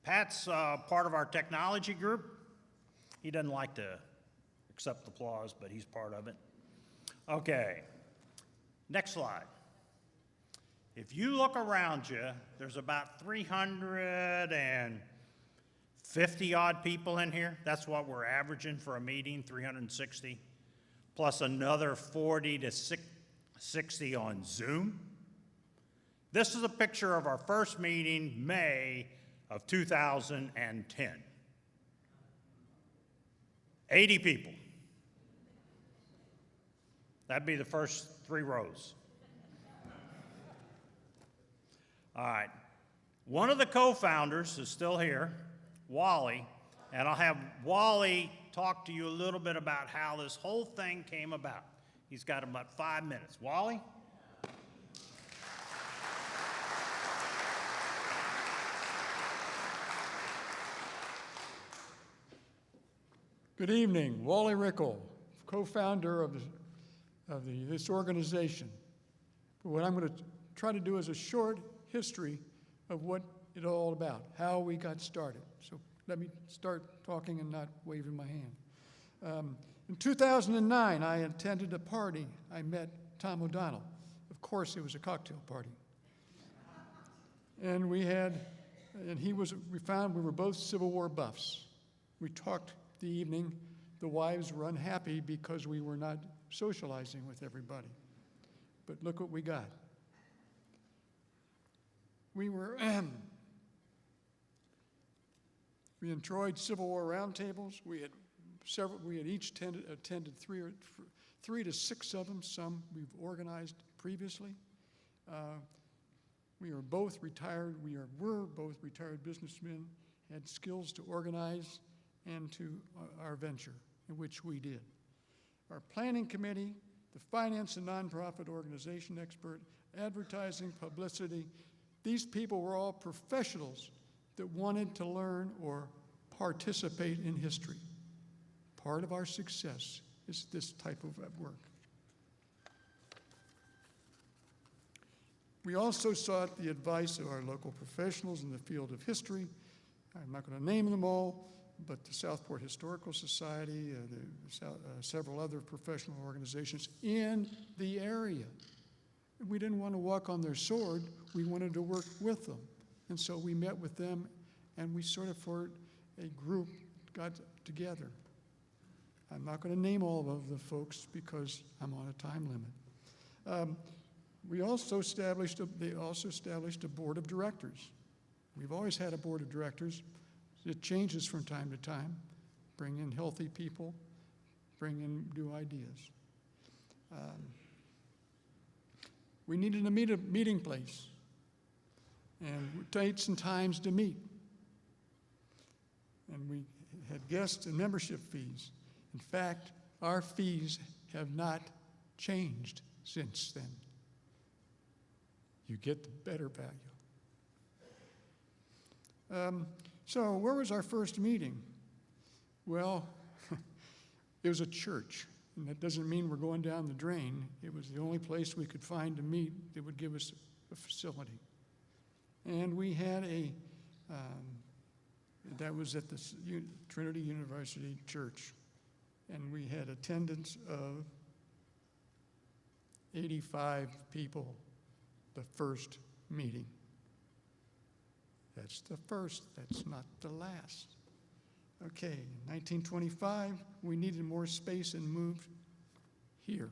Pat's part of our technology group. He doesn't like to accept applause, but he's part of it. Okay, next slide. If you look around you, there's about 350 odd people in here. That's what we're averaging for a meeting, 360, plus another 40 to 60 on Zoom. This is a picture of our first meeting, May of 2010. 80 people. That'd be the first 3 rows. All right. One of the co-founders is still here, Wally, and I'll have Wally talk to you a little bit about how this whole thing came about. He's got about 5 minutes. Wally? Good evening. Wally Rickle, co-founder of this organization. But what I'm going to try to do is a short history of what it's all about, how we got started. So let me start talking and not waving my hand. In 2009, I attended a party. I met Tom O'Donnell. Of course, it was a cocktail party. And we found we were both Civil War buffs. We talked the evening. The wives were unhappy because we were not socializing with everybody. But look what we got. We enjoyed Civil War roundtables. We had each attended three to six of them. Some we've organized previously. We were both retired. Were both retired businessmen. Had skills to organize and to our venture, in which we did. Our planning committee, the finance and nonprofit organization expert, advertising, publicity, these people were all professionals that wanted to learn or participate in history. Part of our success is this type of work. We also sought the advice of our local professionals in the field of history. I'm not going to name them all, but the Southport Historical Society, several other professional organizations in the area. We didn't want to walk on their sword. We wanted to work with them. And so we met with them, and we sort of, for a group, got together. I'm not going to name all of the folks because I'm on a time limit. They also established a board of directors. We've always had a board of directors. It changes from time to time. Bring in healthy people, bring in new ideas. We needed a meeting place and dates and times to meet. And we had guest and membership fees. In fact, our fees have not changed since then. You get the better value. So where was our first meeting? Well, it was a church. And that doesn't mean we're going down the drain. It was the only place we could find to meet that would give us a facility. And we had that was at the Trinity University Church. And we had attendance of 85 people the first meeting. That's the first, that's not the last. Okay, 1925, we needed more space and moved here.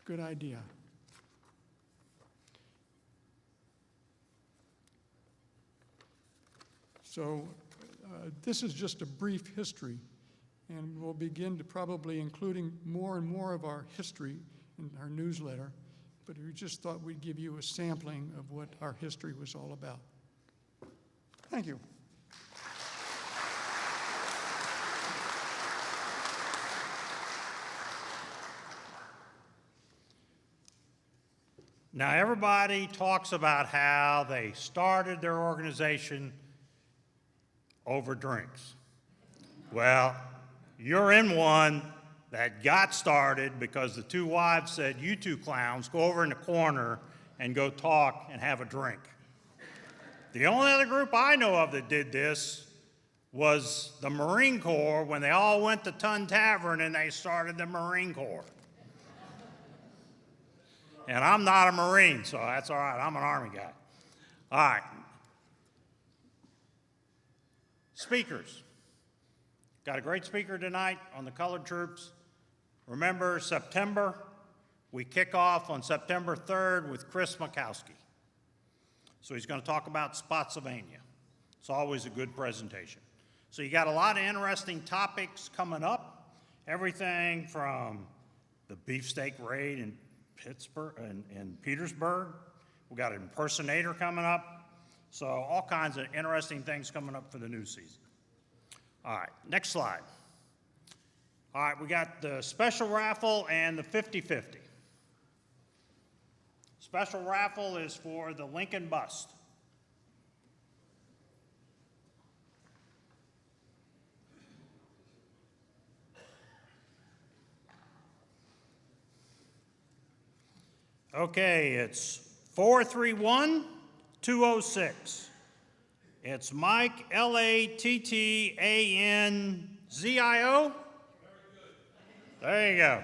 Good idea. So this is just a brief history, and we'll begin to probably including more and more of our history in our newsletter, but we just thought we'd give you a sampling of what our history was all about. Thank you. Now, everybody talks about how they started their organization over drinks. Well, you're in one that got started because the two wives said, "You two clowns, go over in the corner and go talk and have a drink." The only other group I know of that did this was the Marine Corps when they all went to Tun Tavern and they started the Marine Corps. And I'm not a Marine, so that's all right. I'm an Army guy. All right. Speakers. Got a great speaker tonight on the colored troops. Remember, September, we kick off on September 3rd with Chris Makowski. So he's going to talk about Spotsylvania. It's always a good presentation. So you got a lot of interesting topics coming up. Everything from the beefsteak raid in Pittsburgh and Petersburg. We got an impersonator coming up. So all kinds of interesting things coming up for the new season. All right, next slide. All right, we got the special raffle and the 50-50. Special raffle is for the Lincoln bust. Okay, it's 431-206. It's Mike, Lattanzio. There you go.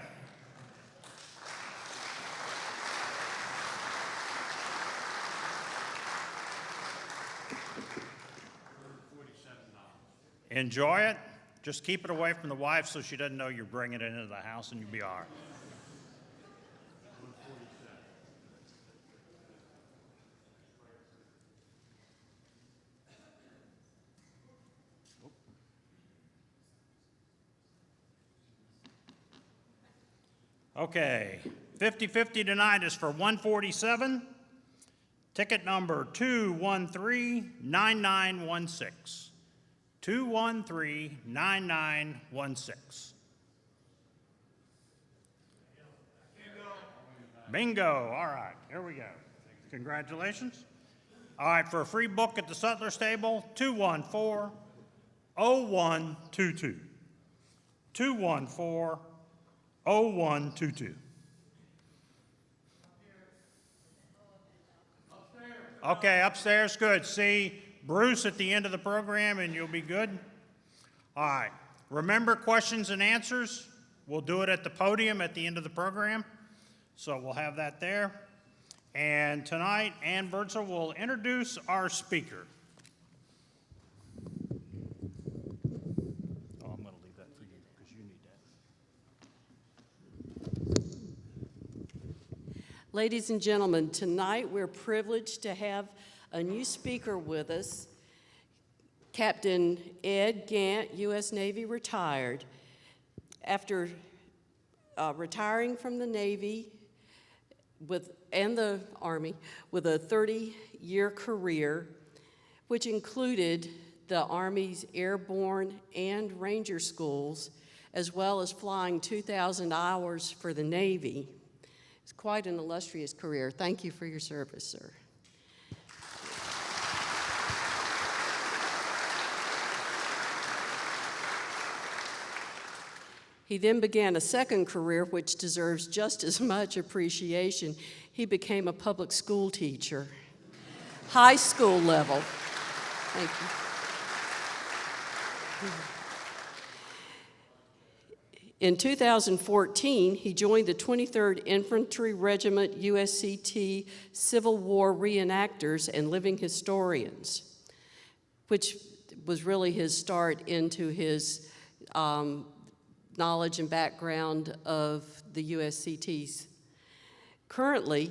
Enjoy it. Just keep it away from the wife so she doesn't know you're bringing it into the house, and you'll be all right. Okay, 50-50 tonight is for 147. Ticket number 213-9916. 213-9916. Bingo, all right, here we go. Congratulations. All right, for a free book at the Sutler's table, 214-0122. 214-0122. Okay, upstairs, good. See Bruce at the end of the program and you'll be good. All right, remember questions and answers? We'll do it at the podium at the end of the program. So we'll have that there. And tonight, Ann Birdsall will introduce our speaker. Oh, I'm going to leave that for you because you need that. Ladies and gentlemen, tonight we're privileged to have a new speaker with us, Captain Ed Gantt, U.S. Navy retired. After retiring from the Navy and the Army with a 30-year career, which included the Army's airborne and Ranger schools, as well as flying 2,000 hours for the Navy. It's quite an illustrious career. Thank you for your service, sir. He then began a second career, which deserves just as much appreciation. He became a public school teacher, high school level. Thank you. In 2014, he joined the 23rd Infantry Regiment USCT Civil War Reenactors and Living Historians, which was really his start into his knowledge and background of the USCTs. Currently,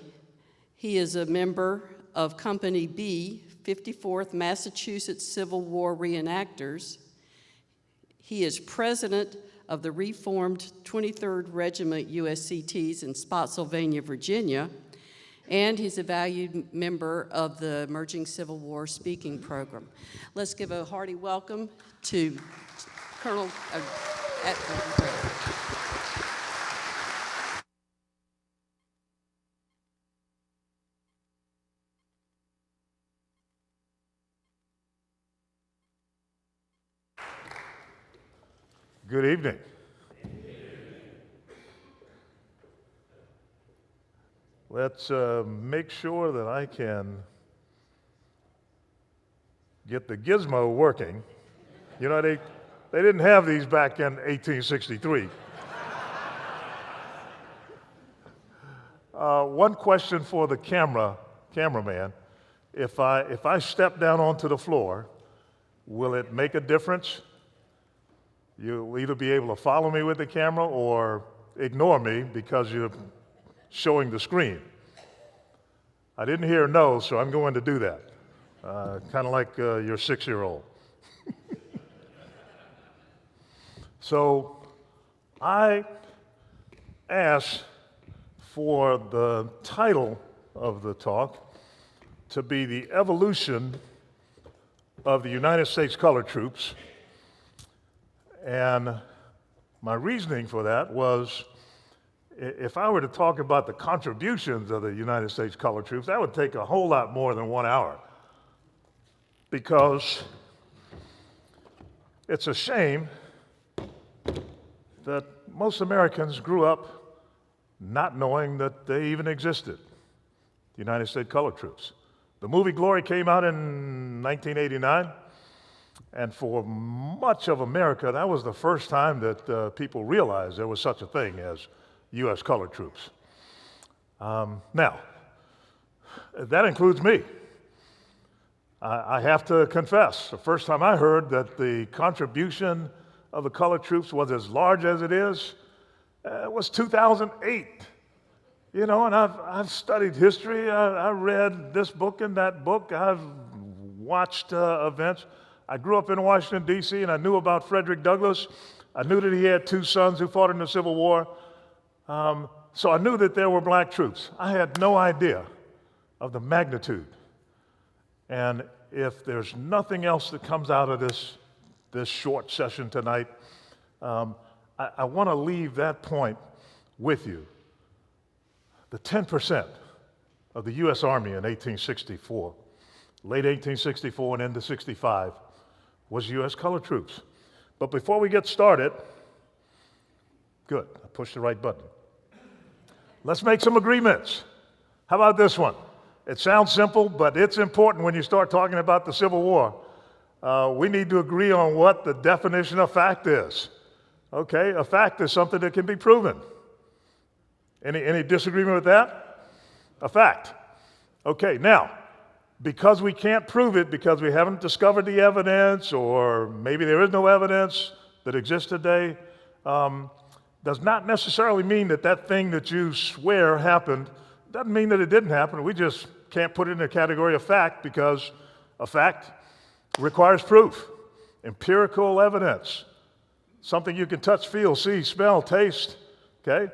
he is a member of Company B, 54th Massachusetts Civil War Reenactors. He is president of the reformed 23rd Regiment USCTs in Spotsylvania, Virginia, and he's a valued member of the Emerging Civil War Speaking Program. Let's give a hearty welcome to Colonel Good evening. Let's make sure that I can get the gizmo working. You know, they didn't have these back in 1863. One question for the cameraman. If I step down onto the floor, will it make a difference? You'll either be able to follow me with the camera or ignore me because you're showing the screen. I didn't hear no, so I'm going to do that. Kind of like your 6-year-old. So I asked for the title of the talk to be The Evolution of the United States Colored Troops. And my reasoning for that was, if I were to talk about the contributions of the United States Colored Troops, that would take a whole lot more than 1 hour. Because it's a shame that most Americans grew up not knowing that they even existed, the United States Colored Troops. The movie Glory came out in 1989, and for much of America, that was the first time that people realized there was such a thing as U.S. Colored Troops. Now, that includes me. I have to confess, the first time I heard that the contribution of the colored troops was as large as it is, was 2008. You know, and I've studied history. I read this book and that book. I've watched events. I grew up in Washington, D.C., and I knew about Frederick Douglass. I knew that he had 2 sons who fought in the Civil War. So I knew that there were black troops. I had no idea of the magnitude. And if there's nothing else that comes out of this short session tonight, I want to leave that point with you. The 10% of the U.S. Army in 1864, late 1864 and into 65, was U.S. colored troops. But before we get started, good, I pushed the right button. Let's make some agreements. How about this one? It sounds simple, but it's important when you start talking about the Civil War. We need to agree on what the definition of fact is. Okay, a fact is something that can be proven. Any disagreement with that? A fact. Okay, now, because we can't prove it, because we haven't discovered the evidence, or maybe there is no evidence that exists today, does not necessarily mean that that thing that you swear happened. Doesn't mean that it didn't happen. We just can't put it in the category of fact because a fact requires proof, empirical evidence, something you can touch, feel, see, smell, taste, okay?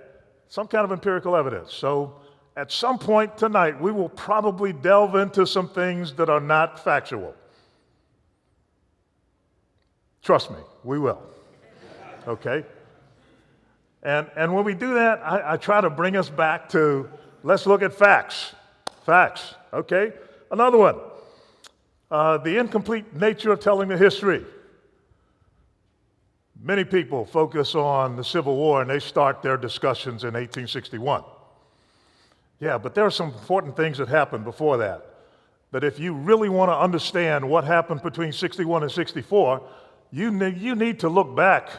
Some kind of empirical evidence. So at some point tonight, we will probably delve into some things that are not factual. Trust me, we will, okay? And when we do that, I try to bring us back to, let's look at facts. Facts, okay? Another one, the incomplete nature of telling the history. Many people focus on the Civil War and they start their discussions in 1861. Yeah, but there are some important things that happened before that. That if you really want to understand what happened between 61 and 64, you need to look back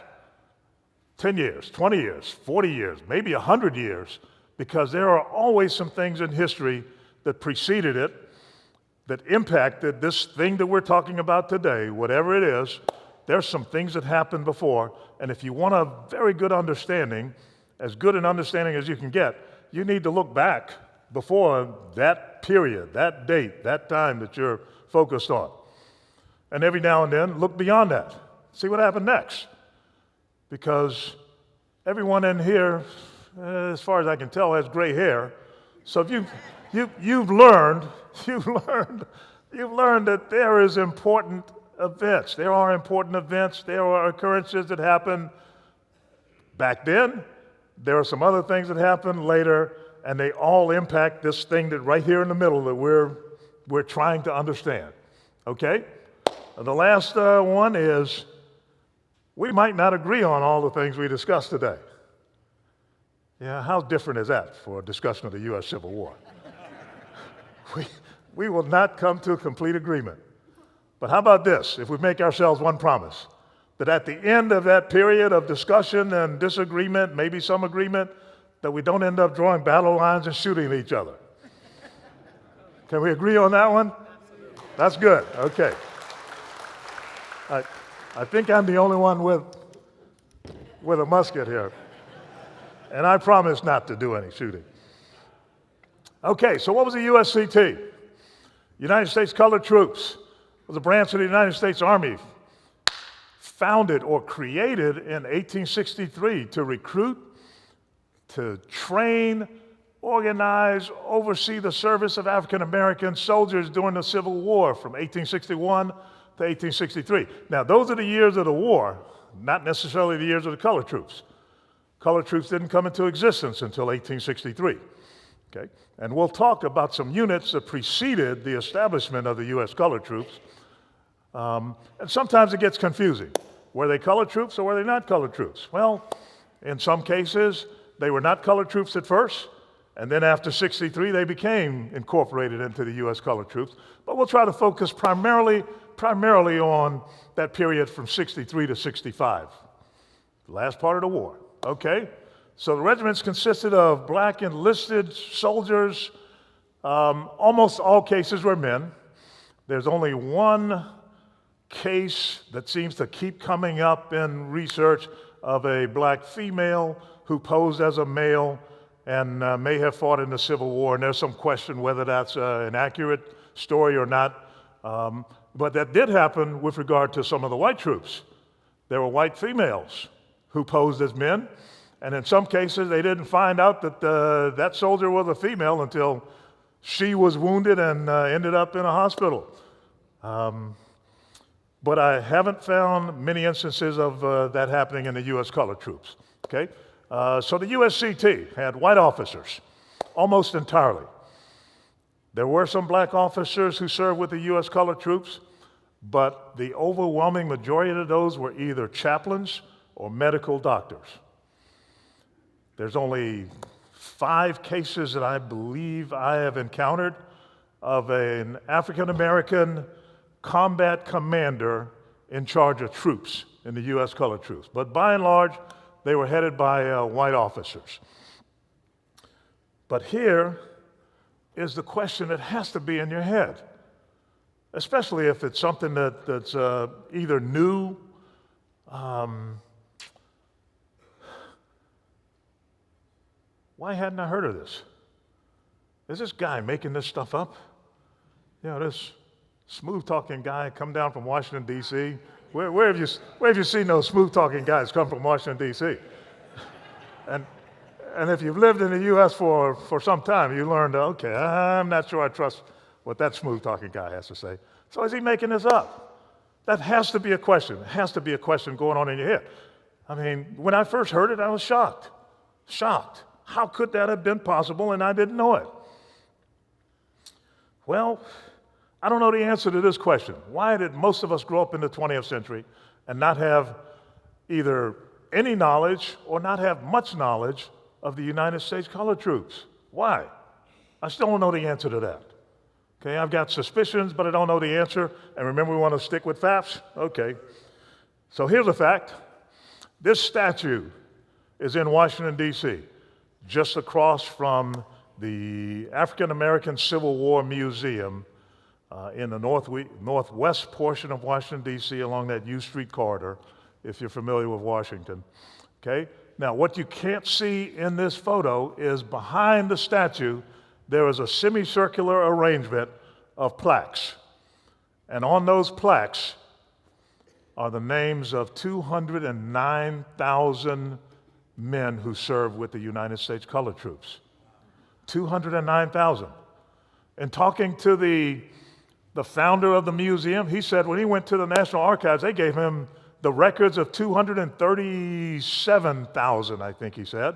10 years, 20 years, 40 years, maybe 100 years, because there are always some things in history that preceded it, that impacted this thing that we're talking about today, whatever it is. There's some things that happened before, and if you want a very good understanding, as good an understanding as you can get, you need to look back before that period, that date, that time that you're focused on. And every now and then, look beyond that. See what happened next. Because everyone in here, as far as I can tell, has gray hair. So if you've learned that there is important events. There are important events. There are occurrences that happen back then. There are some other things that happen later, and they all impact this thing that right here in the middle that we're trying to understand. Okay? The last one is, we might not agree on all the things we discussed today. Yeah, how different is that for a discussion of the U.S. Civil War? We will not come to a complete agreement But how about this, if we make ourselves one promise, that at the end of that period of discussion and disagreement, maybe some agreement, that we don't end up drawing battle lines and shooting each other. Can we agree on that one? That's good, okay. I think I'm the only one with a musket here. And I promise not to do any shooting. Okay, so what was the USCT? United States Colored Troops was a branch of the United States Army founded or created in 1863 to recruit, to train, organize, oversee the service of African American soldiers during the Civil War from 1861 to 1863. Now, those are the years of the war, not necessarily the years of the colored troops. Colored troops didn't come into existence until 1863. Okay? And we'll talk about some units that preceded the establishment of the U.S. colored troops. And sometimes it gets confusing. Were they colored troops or were they not colored troops? Well, in some cases, they were not colored troops at first, and then after 63, they became incorporated into the U.S. colored troops. But we'll try to focus primarily on that period from 63 to 65, the last part of the war. Okay? So the regiments consisted of black enlisted soldiers. Almost all cases were men. There's only one case that seems to keep coming up in research of a black female who posed as a male and may have fought in the Civil War, and there's some question whether that's an accurate story or not. But that did happen with regard to some of the white troops. There were white females who posed as men, and in some cases they didn't find out that that soldier was a female until she was wounded and ended up in a hospital. But I haven't found many instances of that happening in the U.S. colored troops. Okay? So the USCT had white officers, almost entirely. There were some black officers who served with the U.S. colored troops, but the overwhelming majority of those were either chaplains or medical doctors. There's only 5 cases that I believe I have encountered of an African-American combat commander in charge of troops in the U.S. colored troops. But by and large, they were headed by white officers. But here is the question that has to be in your head, especially if it's something that's either new, why hadn't I heard of this? Is this guy making this stuff up? You know, this smooth-talking guy come down from Washington, D.C. Where have you seen those smooth-talking guys come from Washington, D.C.? And if you've lived in the U.S. for some time, you learned, okay, I'm not sure I trust what that smooth-talking guy has to say. So is he making this up? That has to be a question. It has to be a question going on in your head. I mean, when I first heard it, I was shocked. Shocked. How could that have been possible and I didn't know it? Well, I don't know the answer to this question. Why did most of us grow up in the 20th century and not have either any knowledge or not have much knowledge of the United States colored troops? Why? I still don't know the answer to that. Okay, I've got suspicions, but I don't know the answer. And remember, we want to stick with facts? Okay. So here's a fact. This statue is in Washington, D.C., just across from the African American Civil War Museum in the northwest portion of Washington, D.C., along that U Street corridor, if you're familiar with Washington. Okay? Now, what you can't see in this photo is behind the statue, there is a semicircular arrangement of plaques. And on those plaques are the names of 209,000 men who served with the United States colored troops. 209,000. And talking to the founder of the museum, he said when he went to the National Archives, they gave him the records of 237,000, I think he said.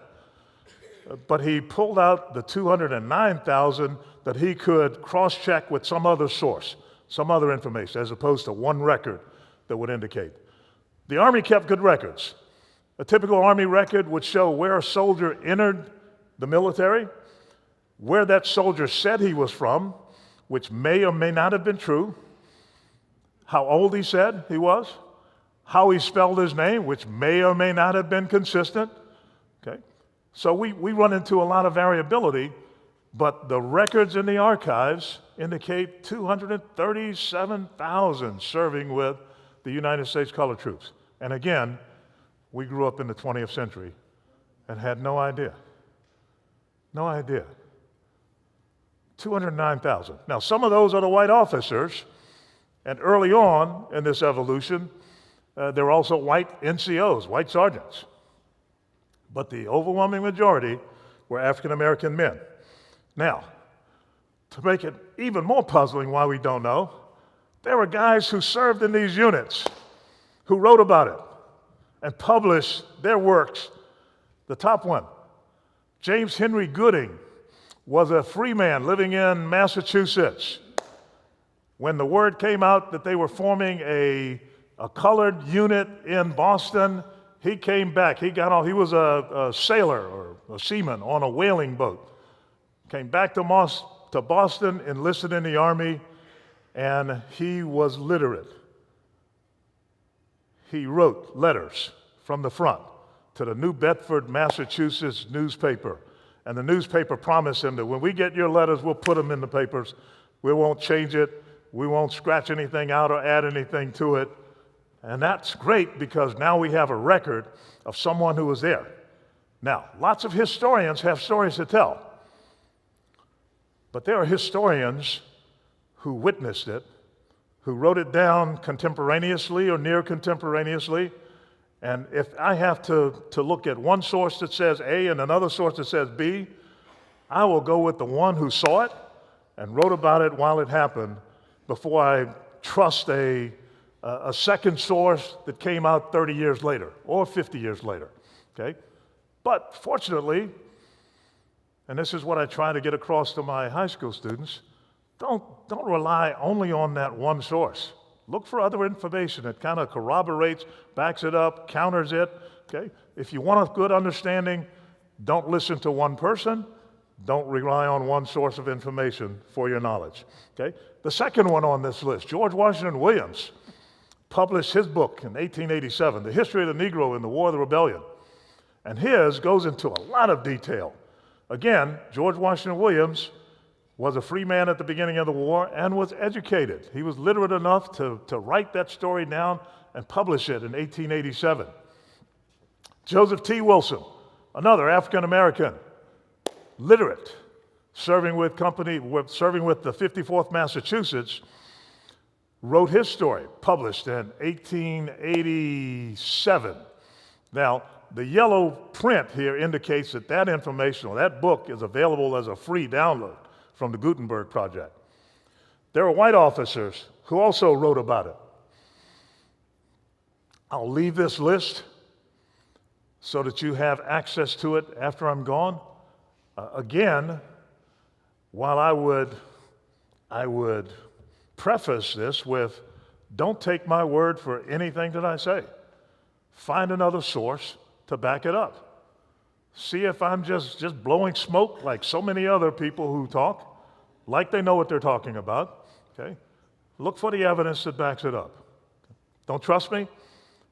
But he pulled out the 209,000 that he could cross-check with some other source, some other information, as opposed to one record that would indicate. The Army kept good records. A typical Army record would show where a soldier entered the military, where that soldier said he was from, which may or may not have been true, how old he said he was, how he spelled his name, which may or may not have been consistent. Okay? So we run into a lot of variability, but the records in the archives indicate 237,000 serving with the United States Colored Troops. And again, we grew up in the 20th century and had no idea. No idea. 209,000. Now, some of those are the white officers, and early on in this evolution, there were also white NCOs, white sergeants. But the overwhelming majority were African American men. Now, to make it even more puzzling why we don't know, there were guys who served in these units who wrote about it and published their works. The top one, James Henry Gooding, was a free man living in Massachusetts. When the word came out that they were forming a colored unit in Boston, he came back. He got off. He was a sailor or a seaman on a whaling boat. Came back to Boston, enlisted in the Army, and he was literate. He wrote letters from the front to the New Bedford, Massachusetts newspaper. And the newspaper promised him that when we get your letters, we'll put them in the papers. We won't change it. We won't scratch anything out or add anything to it. And that's great because now we have a record of someone who was there. Now, lots of historians have stories to tell. But there are historians who witnessed it, who wrote it down contemporaneously or near contemporaneously. And if I have to look at one source that says A and another source that says B, I will go with the one who saw it and wrote about it while it happened before I trust a second source that came out 30 years later or 50 years later, okay? But fortunately, and this is what I try to get across to my high school students, don't rely only on that one source. Look for other information that kind of corroborates, backs it up, counters it, okay? If you want a good understanding, don't listen to one person. Don't rely on one source of information for your knowledge, okay? The second one on this list, George Washington Williams, published his book in 1887, The History of the Negro in the War of the Rebellion. And his goes into a lot of detail. Again, George Washington Williams was a free man at the beginning of the war and was educated. He was literate enough to write that story down and publish it in 1887. Joseph T. Wilson, another African American, literate, serving with the 54th Massachusetts, wrote his story, published in 1887. Now, the yellow print here indicates that that information, or that book, is available as a free download from the Gutenberg Project. There were white officers who also wrote about it. I'll leave this list so that you have access to it after I'm gone. Again, while I would preface this with, don't take my word for anything that I say. Find another source to back it up. See if I'm just blowing smoke like so many other people who talk, like they know what they're talking about, okay? Look for the evidence that backs it up. Don't trust me,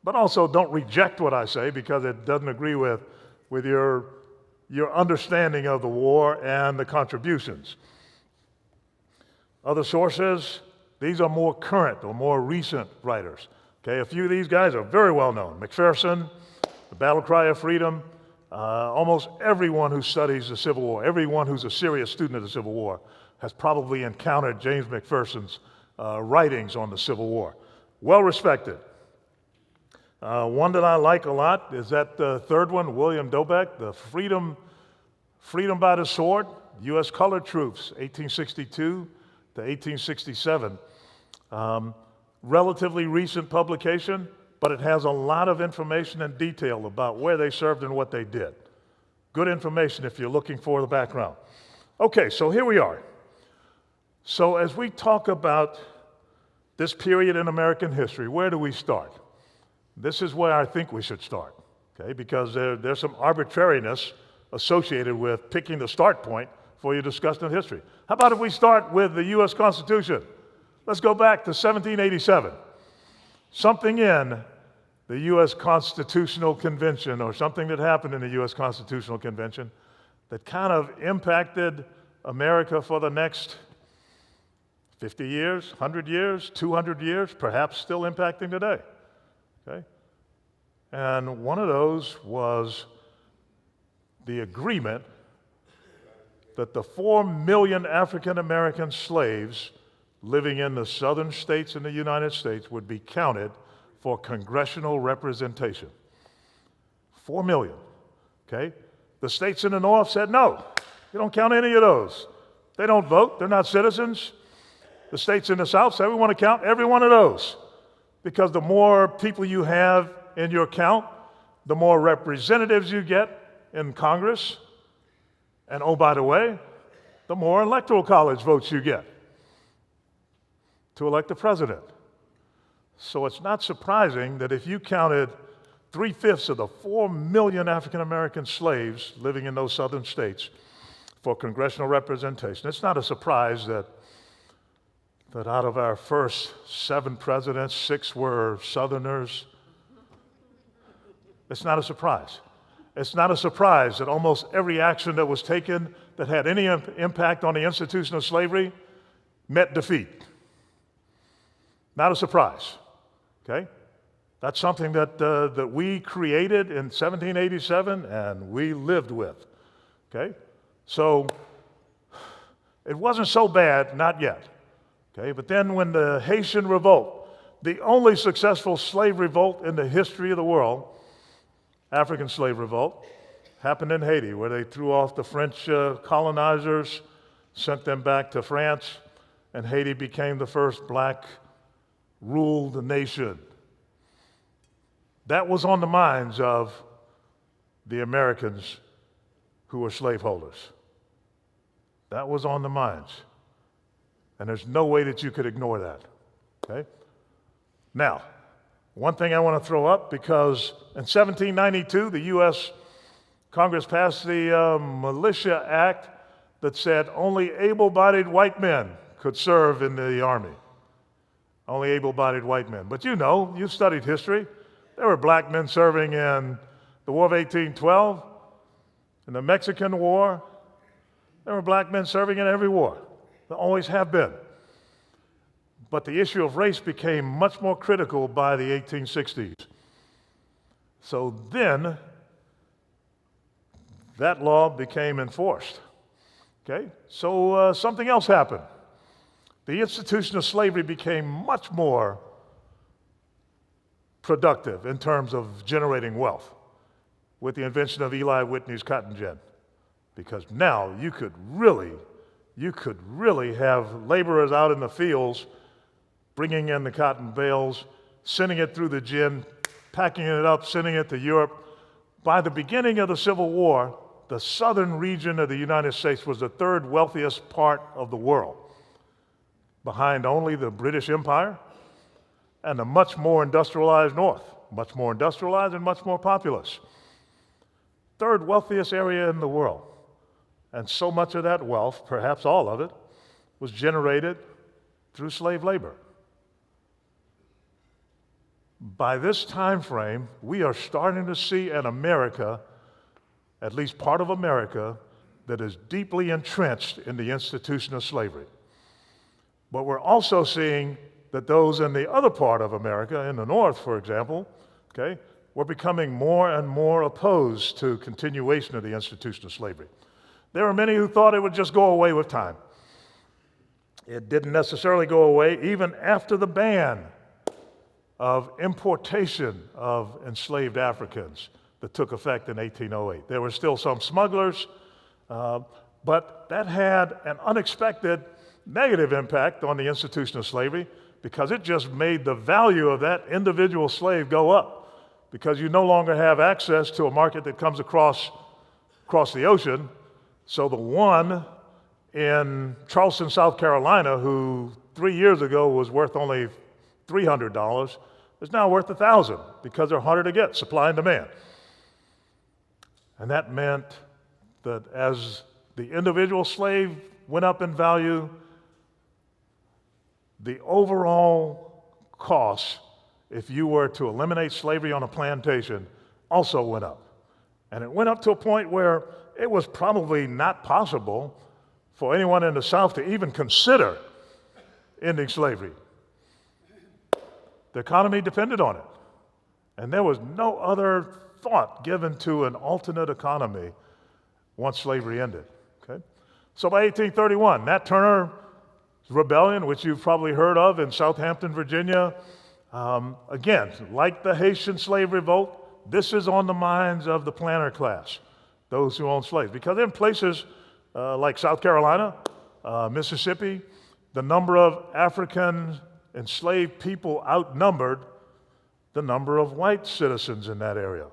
but also don't reject what I say because it doesn't agree with your understanding of the war and the contributions. Other sources, these are more current or more recent writers. Okay, a few of these guys are very well known. McPherson, The Battle Cry of Freedom, almost everyone who studies the Civil War, everyone who's a serious student of the Civil War has probably encountered James McPherson's writings on the Civil War. Well respected. One that I like a lot is that third one, William Dobeck, The Freedom by the Sword, U.S. Colored Troops, 1862 to 1867. Relatively recent publication, but it has a lot of information and detail about where they served and what they did. Good information if you're looking for the background. Okay, so here we are. So as we talk about this period in American history, where do we start? This is where I think we should start, okay? Because there's some arbitrariness associated with picking the start point for your discussion of history. How about if we start with the U.S. Constitution? Let's go back to 1787. something in the U.S. Constitutional Convention, or something that happened in the U.S. Constitutional Convention, that kind of impacted America for the next 50 years, 100 years, 200 years, perhaps still impacting today. Okay? And one of those was the agreement that the 4 million African American slaves living in the southern states in the United States would be counted for congressional representation. 4 million, okay? The states in the north said, no, you don't count any of those. They don't vote, they're not citizens. The states in the south said, we want to count every one of those, because the more people you have in your count, the more representatives you get in Congress, and oh, by the way, the more electoral college votes you get to elect the president. So it's not surprising that if you counted 3/5 of the 4 million African American slaves living in those southern states for congressional representation, it's not a surprise that out of our first 7 presidents, 6 were Southerners. It's not a surprise. It's not a surprise that almost every action that was taken that had any impact on the institution of slavery met defeat. Not a surprise, okay? That's something that we created in 1787 and we lived with, okay? So it wasn't so bad, not yet, okay? But then when the Haitian Revolt, the only successful slave revolt in the history of the world, African slave revolt, happened in Haiti, where they threw off the French colonizers, sent them back to France, and Haiti became the first black-ruled nation. That was on the minds of the Americans who were slaveholders. That was on the minds. And there's no way that you could ignore that, okay? Now, one thing I want to throw up, because in 1792, the U.S. Congress passed the Militia Act that said only able-bodied white men could serve in the Army. Only able-bodied white men. But you know, you've studied history. There were black men serving in the War of 1812, in the Mexican War. There were black men serving in every war. There always have been. But the issue of race became much more critical by the 1860s. So then, that law became enforced. Okay? So something else happened. The institution of slavery became much more productive in terms of generating wealth with the invention of Eli Whitney's cotton gin. Because now you could really have laborers out in the fields bringing in the cotton bales, sending it through the gin, packing it up, sending it to Europe. By the beginning of the Civil War, the southern region of the United States was the 3rd wealthiest part of the world, behind only the British Empire and the much more industrialized North, much more industrialized and much more populous. 3rd wealthiest area in the world. And so much of that wealth, perhaps all of it, was generated through slave labor. By this time frame, we are starting to see an America, at least part of America, that is deeply entrenched in the institution of slavery. But we're also seeing that those in the other part of America, in the North, for example, okay, were becoming more and more opposed to continuation of the institution of slavery. There were many who thought it would just go away with time. It didn't necessarily go away even after the ban of importation of enslaved Africans that took effect in 1808. There were still some smugglers, but that had an unexpected negative impact on the institution of slavery, because it just made the value of that individual slave go up, because you no longer have access to a market that comes across the ocean. So the one in Charleston, South Carolina, who 3 years ago was worth only $300, is now worth $1,000, because they're harder to get, supply and demand. And that meant that as the individual slave went up in value, the overall costs if you were to eliminate slavery on a plantation, also went up. And it went up to a point where it was probably not possible for anyone in the South to even consider ending slavery. The economy depended on it. And there was no other thought given to an alternate economy once slavery ended. Okay? So by 1831, Nat Turner's rebellion, which you've probably heard of in Southampton, Virginia, again, like the Haitian slave revolt, this is on the minds of the planter class, those who own slaves. Because in places like South Carolina, Mississippi, the number of African enslaved people outnumbered the number of white citizens in that area.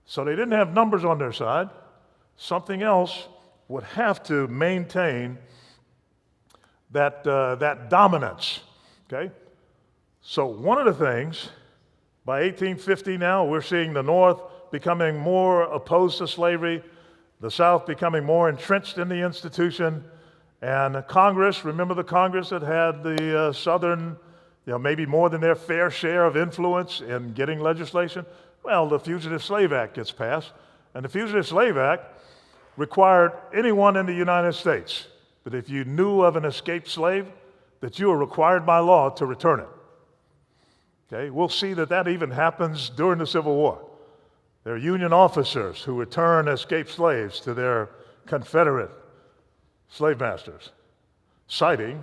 So they didn't have numbers on their side. Something else would have to maintain that dominance, okay? So one of the things, by 1850 now, we're seeing the North becoming more opposed to slavery, the South becoming more entrenched in the institution, and Congress, remember the Congress that had the Southern, maybe more than their fair share of influence in getting legislation? Well, the Fugitive Slave Act gets passed, and the Fugitive Slave Act required anyone in the United States that if you knew of an escaped slave, that you were required by law to return it. Okay, we'll see that even happens during the Civil War. There are Union officers who return escaped slaves to their Confederate slave masters, citing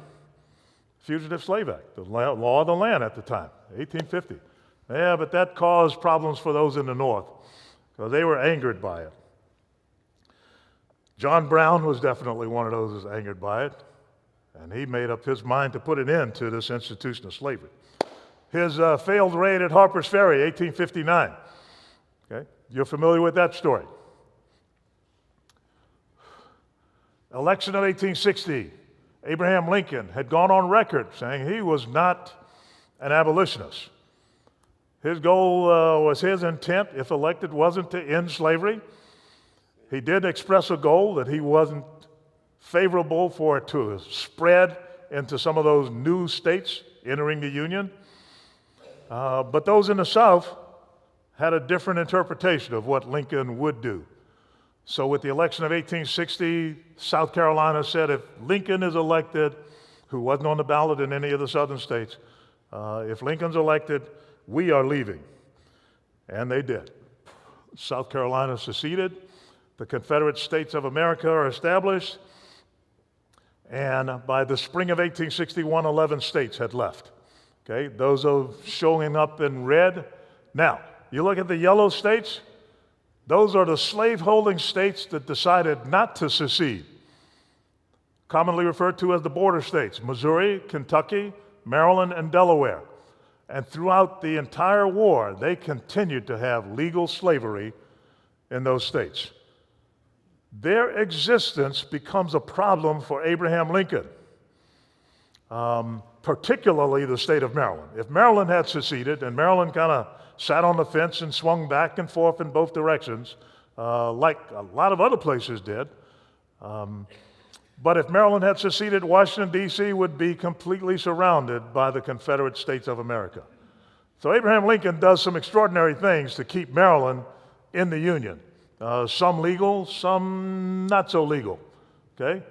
Fugitive Slave Act, the law of the land at the time, 1850. Yeah, but that caused problems for those in the North, because they were angered by it. John Brown was definitely one of those who was angered by it, and he made up his mind to put an end to this institution of slavery. His failed raid at Harper's Ferry, 1859. Okay? You're familiar with that story. Election of 1860. Abraham Lincoln had gone on record saying he was not an abolitionist. His goal was his intent, if elected, wasn't to end slavery. He did express a goal that he wasn't favorable for it to spread into some of those new states entering the Union. But those in the South had a different interpretation of what Lincoln would do. So with the election of 1860, South Carolina said if Lincoln is elected, who wasn't on the ballot in any of the southern states, if Lincoln's elected, we are leaving. And they did. South Carolina seceded. The Confederate States of America are established. And by the spring of 1861, 11 states had left. Okay, those are showing up in red. Now, you look at the yellow states, those are the slave-holding states that decided not to secede, commonly referred to as the border states, Missouri, Kentucky, Maryland, and Delaware. And throughout the entire war, they continued to have legal slavery in those states. Their existence becomes a problem for Abraham Lincoln, particularly the state of Maryland. If Maryland had seceded, and Maryland kind of sat on the fence and swung back and forth in both directions, like a lot of other places did, but if Maryland had seceded, Washington, D.C. would be completely surrounded by the Confederate States of America. So Abraham Lincoln does some extraordinary things to keep Maryland in the Union. Some legal, some not so legal, okay?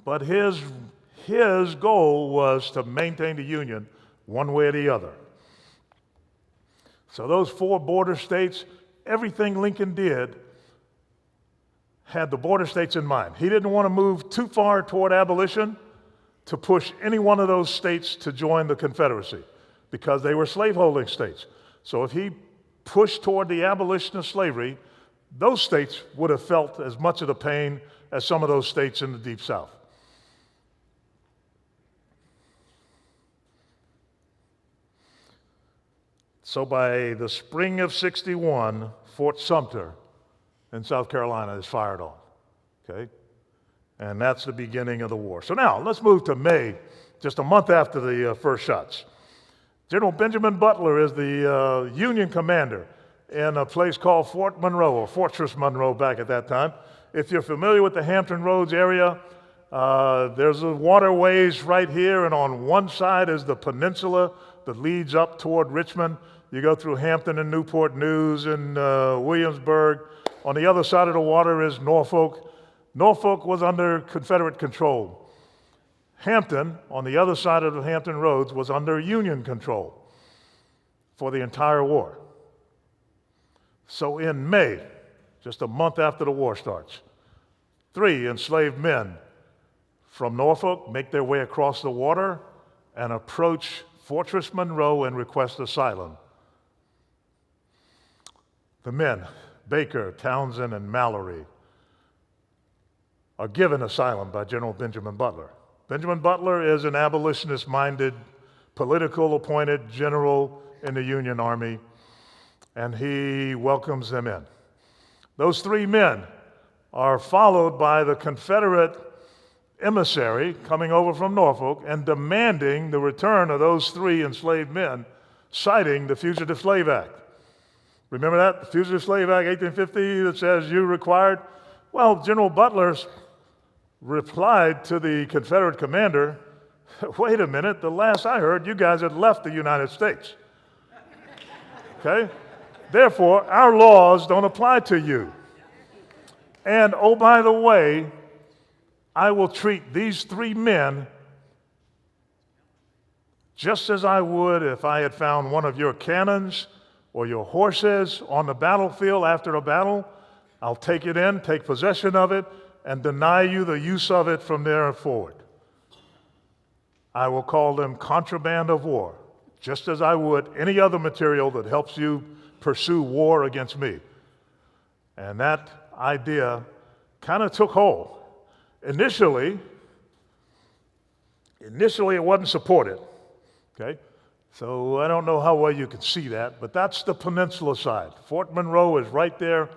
But his goal was to maintain the Union one way or the other. So those 4 border states, everything Lincoln did had the border states in mind. He didn't want to move too far toward abolition to push any one of those states to join the Confederacy because they were slaveholding states. So if he pushed toward the abolition of slavery, those states would have felt as much of the pain as some of those states in the Deep South. So by the spring of '61, Fort Sumter in South Carolina is fired on, okay? And that's the beginning of the war. So now, let's move to May, just a month after the first shots. General Benjamin Butler is the Union commander in a place called Fort Monroe, or Fortress Monroe back at that time. If you're familiar with the Hampton Roads area, there's the waterways right here, and on one side is the peninsula that leads up toward Richmond. You go through Hampton and Newport News and Williamsburg. On the other side of the water is Norfolk. Norfolk was under Confederate control. Hampton, on the other side of the Hampton Roads, was under Union control for the entire war. So in May, just a month after the war starts, 3 enslaved men from Norfolk make their way across the water and approach Fortress Monroe and request asylum. The men, Baker, Townsend, and Mallory, are given asylum by General Benjamin Butler. Benjamin Butler is an abolitionist-minded, political appointed general in the Union Army, and he welcomes them in. Those 3 men are followed by the Confederate emissary coming over from Norfolk and demanding the return of those 3 enslaved men, citing the Fugitive Slave Act. Remember that? The Fugitive Slave Act, 1850, that says you required? Well, General Butler replied to the Confederate commander, wait a minute, the last I heard, you guys had left the United States. Okay? Therefore, our laws don't apply to you. And, oh, by the way, I will treat these 3 men just as I would if I had found one of your cannons or your horses on the battlefield after a battle. I'll take it in, take possession of it, and deny you the use of it from there forward. I will call them contraband of war, just as I would any other material that helps you pursue war against me. And that idea kind of took hold. Initially, it wasn't supported, okay? So I don't know how well you can see that, but that's the peninsula side. Fort Monroe is right there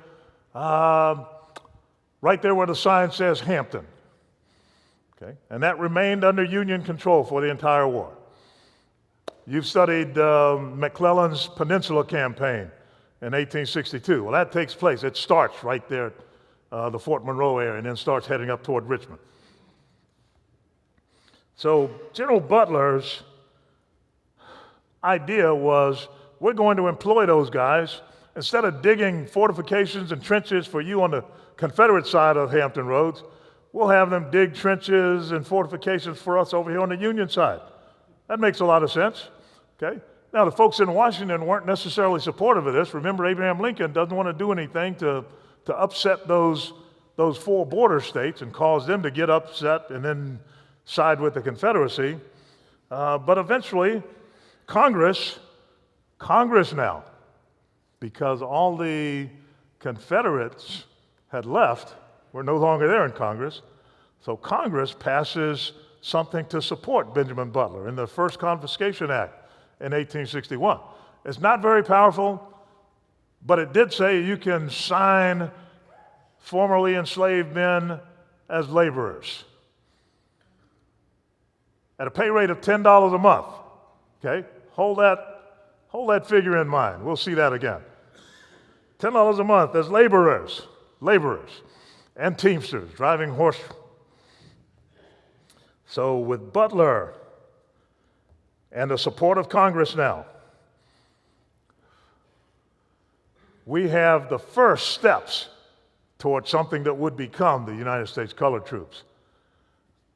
where the sign says Hampton, okay? And that remained under Union control for the entire war. You've studied McClellan's Peninsula Campaign in 1862. Well, that takes place. It starts right there, the Fort Monroe area, and then starts heading up toward Richmond. So General Butler's idea was, we're going to employ those guys. Instead of digging fortifications and trenches for you on the Confederate side of Hampton Roads, we'll have them dig trenches and fortifications for us over here on the Union side. That makes a lot of sense, okay? Now, the folks in Washington weren't necessarily supportive of this. Remember, Abraham Lincoln doesn't want to do anything to upset those 4 border states and cause them to get upset and then side with the Confederacy. But eventually, Congress now, because all the Confederates had left, were no longer there in Congress, so Congress passes something to support Benjamin Butler in the First Confiscation Act in 1861. It's not very powerful, but it did say you can sign formerly enslaved men as laborers at a pay rate of $10 a month, okay? Hold that figure in mind. We'll see that again. $10 a month as laborers, and teamsters, driving horse. So with Butler and the support of Congress now, we have the first steps toward something that would become the United States Colored Troops.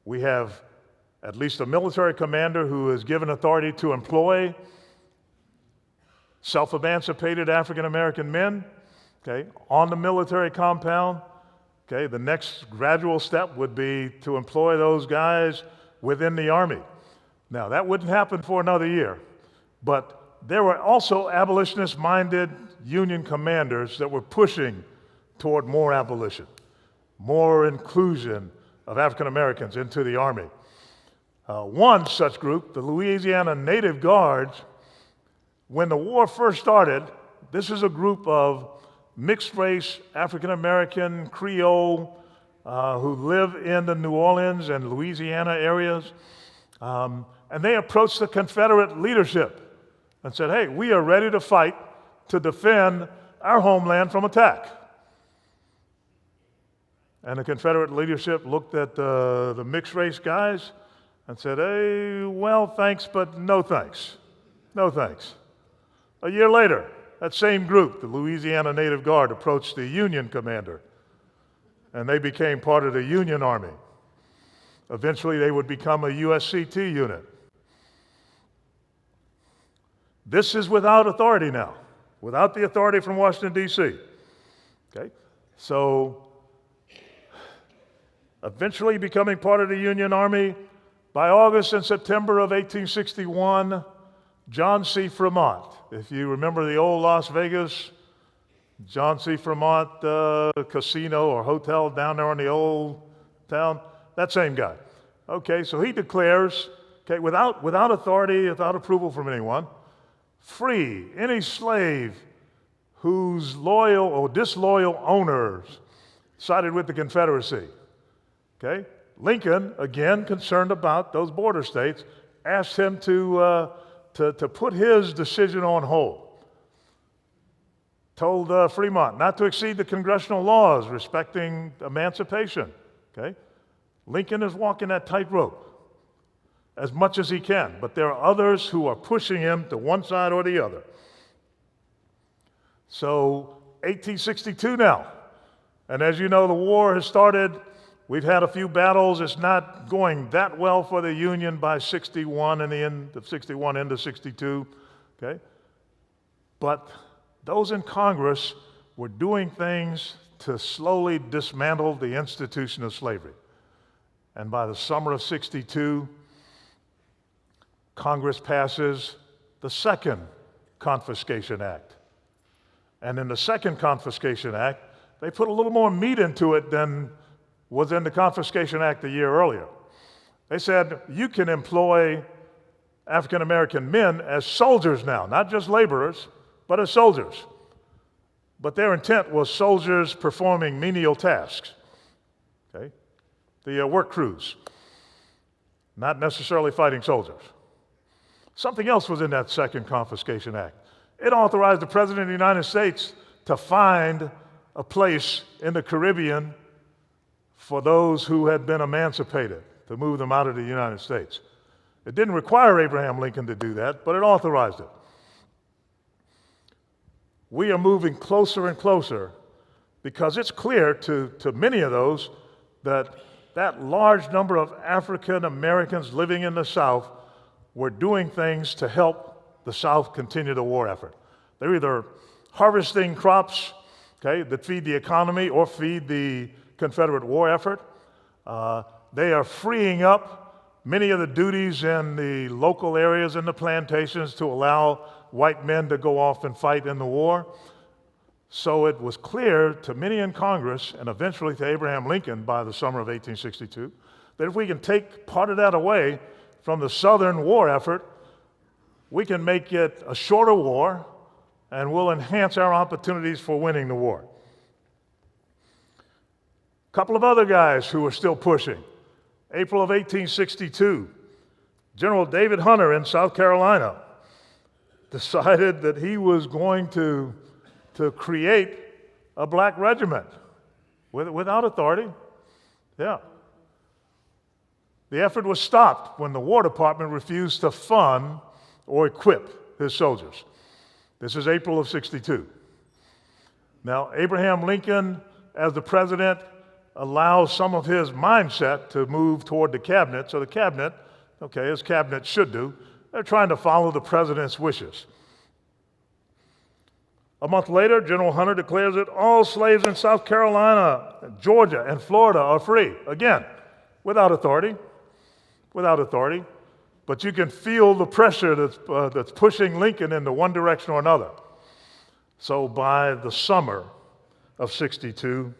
We have at least a military commander who is given authority to employ self-emancipated African-American men, okay, on the military compound. Okay, the next gradual step would be to employ those guys within the Army. Now, that wouldn't happen for another year, but there were also abolitionist-minded Union commanders that were pushing toward more abolition, more inclusion of African Americans into the Army. One such group, the Louisiana Native Guards, when the war first started, this is a group of mixed-race African-American Creole who live in the New Orleans and Louisiana areas, and they approached the Confederate leadership and said, hey, we are ready to fight to defend our homeland from attack. And the Confederate leadership looked at the mixed-race guys and said, hey, well, thanks, but no thanks. No thanks. A year later, that same group, the Louisiana Native Guard, approached the Union commander, and they became part of the Union Army. Eventually, they would become a USCT unit. This is without authority now, without the authority from Washington, D.C. Okay? So, eventually becoming part of the Union Army, by August and September of 1861, John C. Fremont, if you remember the old Las Vegas, John C. Fremont casino or hotel down there in the old town, that same guy. Okay, so he declares, okay, without authority, without approval from anyone, free any slave whose loyal or disloyal owners sided with the Confederacy. Okay? Lincoln, again concerned about those border states, asked him to put his decision on hold. Told Fremont not to exceed the congressional laws respecting emancipation. Okay? Lincoln is walking that tightrope as much as he can, but there are others who are pushing him to one side or the other. So, 1862 now, and as you know, the war has started. We've had a few battles. It's not going that well for the Union by 61 and the end of 61 into 62, okay? But those in Congress were doing things to slowly dismantle the institution of slavery. And by the summer of 62, Congress passes the Second Confiscation Act. And in the Second Confiscation Act, they put a little more meat into it than was in the Confiscation Act a year earlier. They said you can employ African American men as soldiers now, not just laborers, but as soldiers. But their intent was soldiers performing menial tasks, okay? The work crews, not necessarily fighting soldiers. Something else was in that Second Confiscation Act. It authorized the President of the United States to find a place in the Caribbean for those who had been emancipated, to move them out of the United States. It didn't require Abraham Lincoln to do that, but it authorized it. We are moving closer and closer because it's clear to many of those that that large number of African Americans living in the South were doing things to help the South continue the war effort. They're either harvesting crops, okay, that feed the economy or feed the Confederate war effort. They are freeing up many of the duties in the local areas and the plantations to allow white men to go off and fight in the war. So it was clear to many in Congress, and eventually to Abraham Lincoln by the summer of 1862, that if we can take part of that away from the Southern war effort, we can make it a shorter war, and we'll enhance our opportunities for winning the war. A couple of other guys who were still pushing. April of 1862, General David Hunter in South Carolina decided that he was going to create a black regiment without authority. Yeah. The effort was stopped when the War Department refused to fund or equip his soldiers. This is April of 62. Now, Abraham Lincoln, as the president, allows some of his mindset to move toward the cabinet. So the cabinet, okay, as cabinet should do, they're trying to follow the president's wishes. A month later, General Hunter declares that all slaves in South Carolina, Georgia, and Florida are free. Again, without authority. Without authority. But you can feel the pressure that's pushing Lincoln into one direction or another. So by the summer of 62,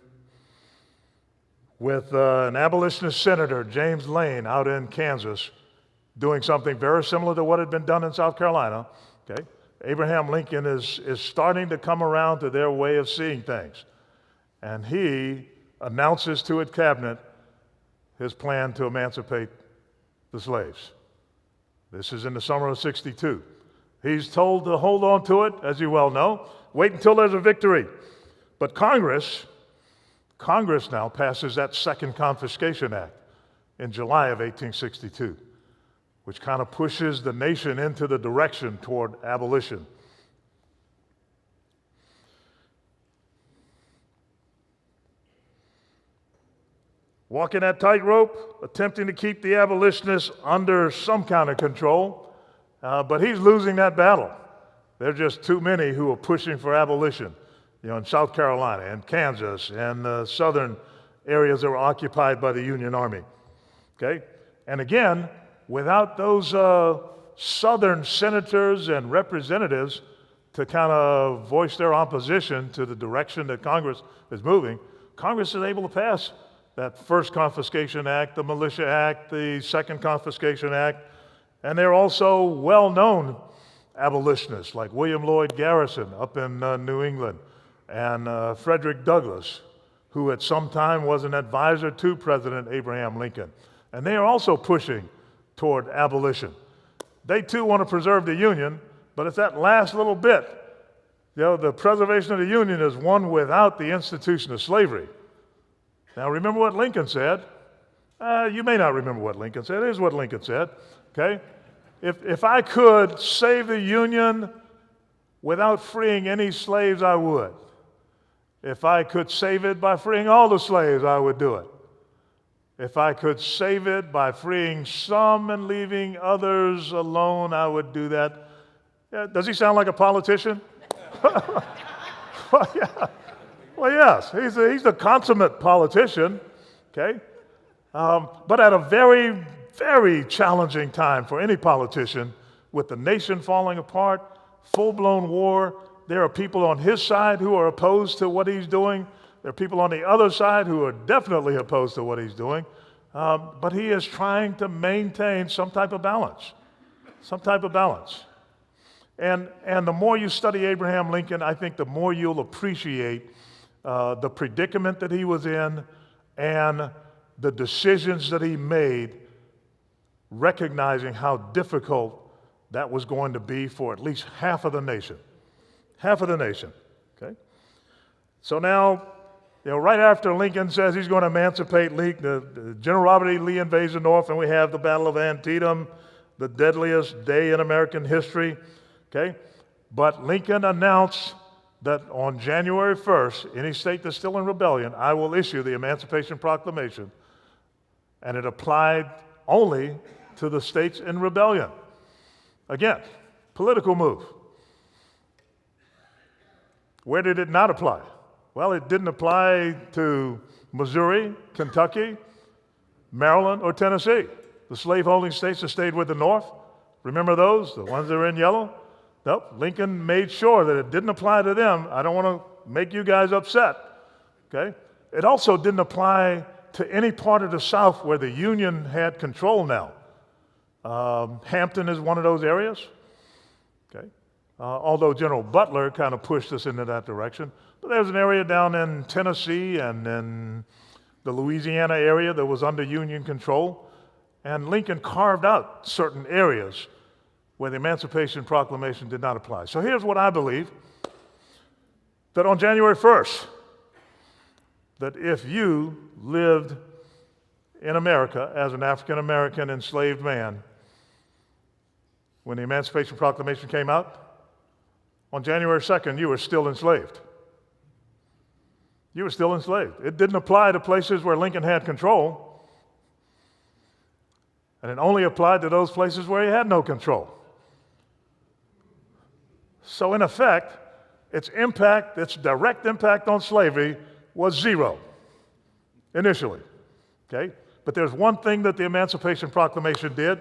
with an abolitionist senator, James Lane, out in Kansas, doing something very similar to what had been done in South Carolina, okay? Abraham Lincoln is starting to come around to their way of seeing things. And he announces to his cabinet his plan to emancipate the slaves. This is in the summer of 62. He's told to hold on to it, as you well know, wait until there's a victory. But Congress now passes that Second Confiscation Act in July of 1862. which kind of pushes the nation into the direction toward abolition. Walking that tightrope, attempting to keep the abolitionists under some kind of control, but he's losing that battle. There are just too many who are pushing for abolition, in South Carolina and Kansas and the southern areas that were occupied by the Union Army. Okay? And again, without those southern senators and representatives to kind of voice their opposition to the direction that Congress is moving, Congress is able to pass that First Confiscation Act, the Militia Act, the Second Confiscation Act, and they're also well-known abolitionists like William Lloyd Garrison up in New England and Frederick Douglass, who at some time was an advisor to President Abraham Lincoln. And they are also pushing toward abolition. They too want to preserve the Union, but it's that last little bit. The preservation of the Union is one without the institution of slavery. Now, remember what Lincoln said. You may not remember what Lincoln said. Here's what Lincoln said, okay? If I could save the Union without freeing any slaves, I would. If I could save it by freeing all the slaves, I would do it. If I could save it by freeing some and leaving others alone, I would do that. Yeah, does he sound like a politician? Well, yeah. Well, yes, he's a consummate politician, okay? But at a very, very challenging time for any politician, with the nation falling apart, full-blown war, there are people on his side who are opposed to what he's doing. There are people on the other side who are definitely opposed to what he's doing. But he is trying to maintain some type of balance, And the more you study Abraham Lincoln, I think the more you'll appreciate the predicament that he was in and the decisions that he made, recognizing how difficult that was going to be for at least half of the nation. Half of the nation, okay? So now, right after Lincoln says he's going to emancipate General Robert E. Lee invades the North, and we have the Battle of Antietam, the deadliest day in American history, okay? But Lincoln announced that on January 1st, any state that's still in rebellion, I will issue the Emancipation Proclamation, and it applied only to the states in rebellion. Again, political move. Where did it not apply? Well, it didn't apply to Missouri, Kentucky, Maryland, or Tennessee, the slave-holding states that stayed with the North. Remember those, the ones that are in yellow? Nope, Lincoln made sure that it didn't apply to them. I don't want to make you guys upset, okay? It also didn't apply to any part of the South where the Union had control now. Hampton is one of those areas, okay? Although General Butler kind of pushed us into that direction. But there's an area down in Tennessee and in the Louisiana area that was under Union control. And Lincoln carved out certain areas where the Emancipation Proclamation did not apply. So here's what I believe, that on January 1st, that if you lived in America as an African-American enslaved man, when the Emancipation Proclamation came out, on January 2nd, you were still enslaved. You were still enslaved. It didn't apply to places where Lincoln had control, and it only applied to those places where he had no control. So in effect, its direct impact on slavery was zero, initially, okay? But there's one thing that the Emancipation Proclamation did,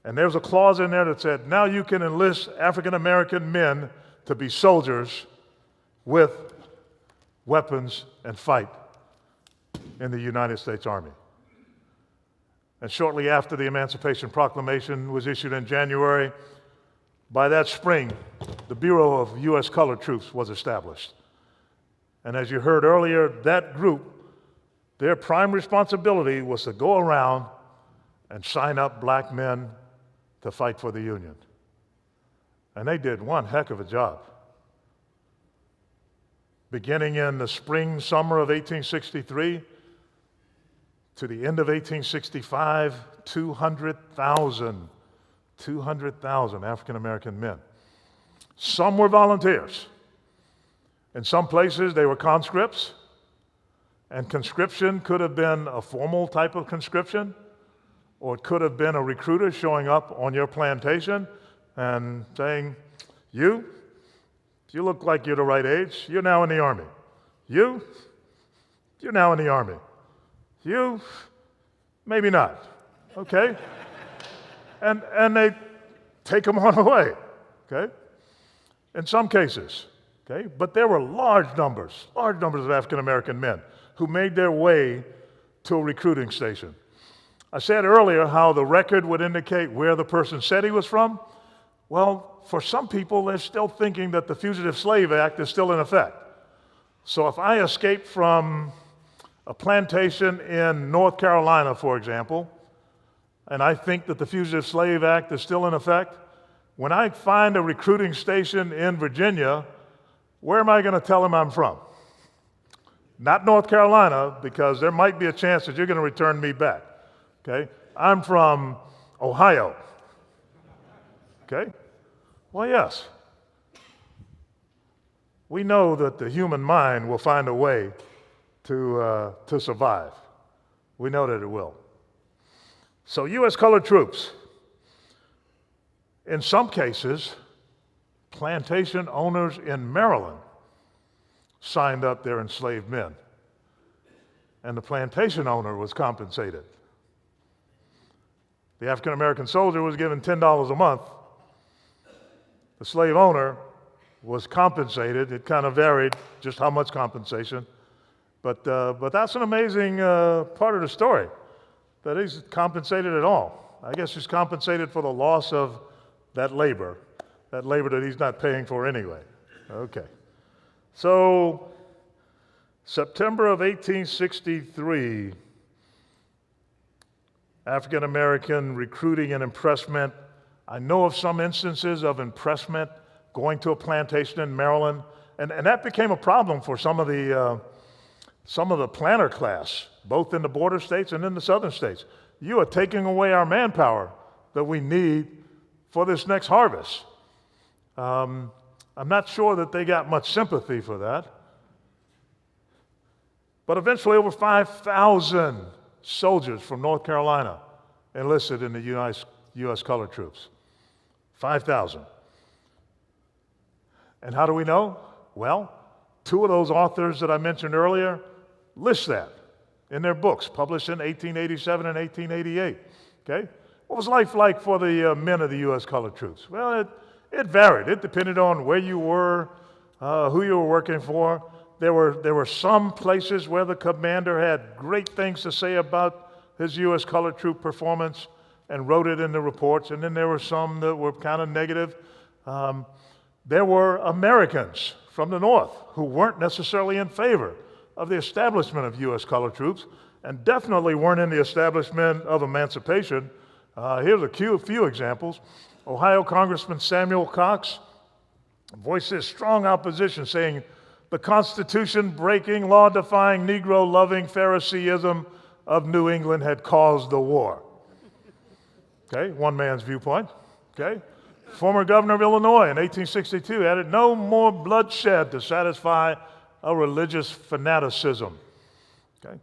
and there's a clause in there that said, now you can enlist African-American men to be soldiers with weapons and fight in the United States Army. And shortly after the Emancipation Proclamation was issued in January, by that spring, the Bureau of U.S. Colored Troops was established. And as you heard earlier, that group, their prime responsibility was to go around and sign up black men to fight for the Union. And they did one heck of a job. Beginning in the spring, summer of 1863, to the end of 1865, 200,000 African American men. Some were volunteers. In some places, they were conscripts, and conscription could have been a formal type of conscription, or it could have been a recruiter showing up on your plantation and saying, you look like you're the right age, you're now in the Army. You're now in the Army. You, maybe not, okay? And they take them on away, okay? In some cases, okay? But there were large numbers of African American men who made their way to a recruiting station. I said earlier how the record would indicate where the person said he was from. Well, for some people, they're still thinking that the Fugitive Slave Act is still in effect. So if I escape from a plantation in North Carolina, for example, and I think that the Fugitive Slave Act is still in effect, when I find a recruiting station in Virginia, where am I going to tell him I'm from? Not North Carolina, because there might be a chance that you're going to return me back. Okay? I'm from Ohio. Okay? Well, yes. We know that the human mind will find a way to survive. We know that it will. So U.S. colored troops, in some cases, plantation owners in Maryland signed up their enslaved men, and the plantation owner was compensated. The African American soldier was given $10 a month. The slave owner was compensated. It kind of varied just how much compensation, but that's an amazing part of the story, that he's compensated at all. I guess he's compensated for the loss of that labor that he's not paying for anyway. Okay. So, September of 1863, African American recruiting and impressment. I know of some instances of impressment going to a plantation in Maryland, and that became a problem for some of the planter class, both in the border states and in the southern states. You are taking away our manpower that we need for this next harvest. I'm not sure that they got much sympathy for that. But eventually over 5,000 soldiers from North Carolina enlisted in the U.S. colored troops. 5,000. And how do we know? Well, two of those authors that I mentioned earlier list that in their books, published in 1887 and 1888. Okay? What was life like for the men of the U.S. colored troops? Well, it varied. It depended on where you were, who you were working for. There were some places where the commander had great things to say about his U.S. colored troop performance and wrote it in the reports, and then there were some that were kind of negative. There were Americans from the North who weren't necessarily in favor of the establishment of U.S. colored troops, and definitely weren't in the establishment of emancipation. Here's a few examples. Ohio Congressman Samuel Cox voiced his strong opposition, saying, "The Constitution-breaking, law-defying, Negro-loving Phariseeism of New England had caused the war." Okay, one man's viewpoint. Okay. Former governor of Illinois in 1862 added, "No more bloodshed to satisfy a religious fanaticism." Okay.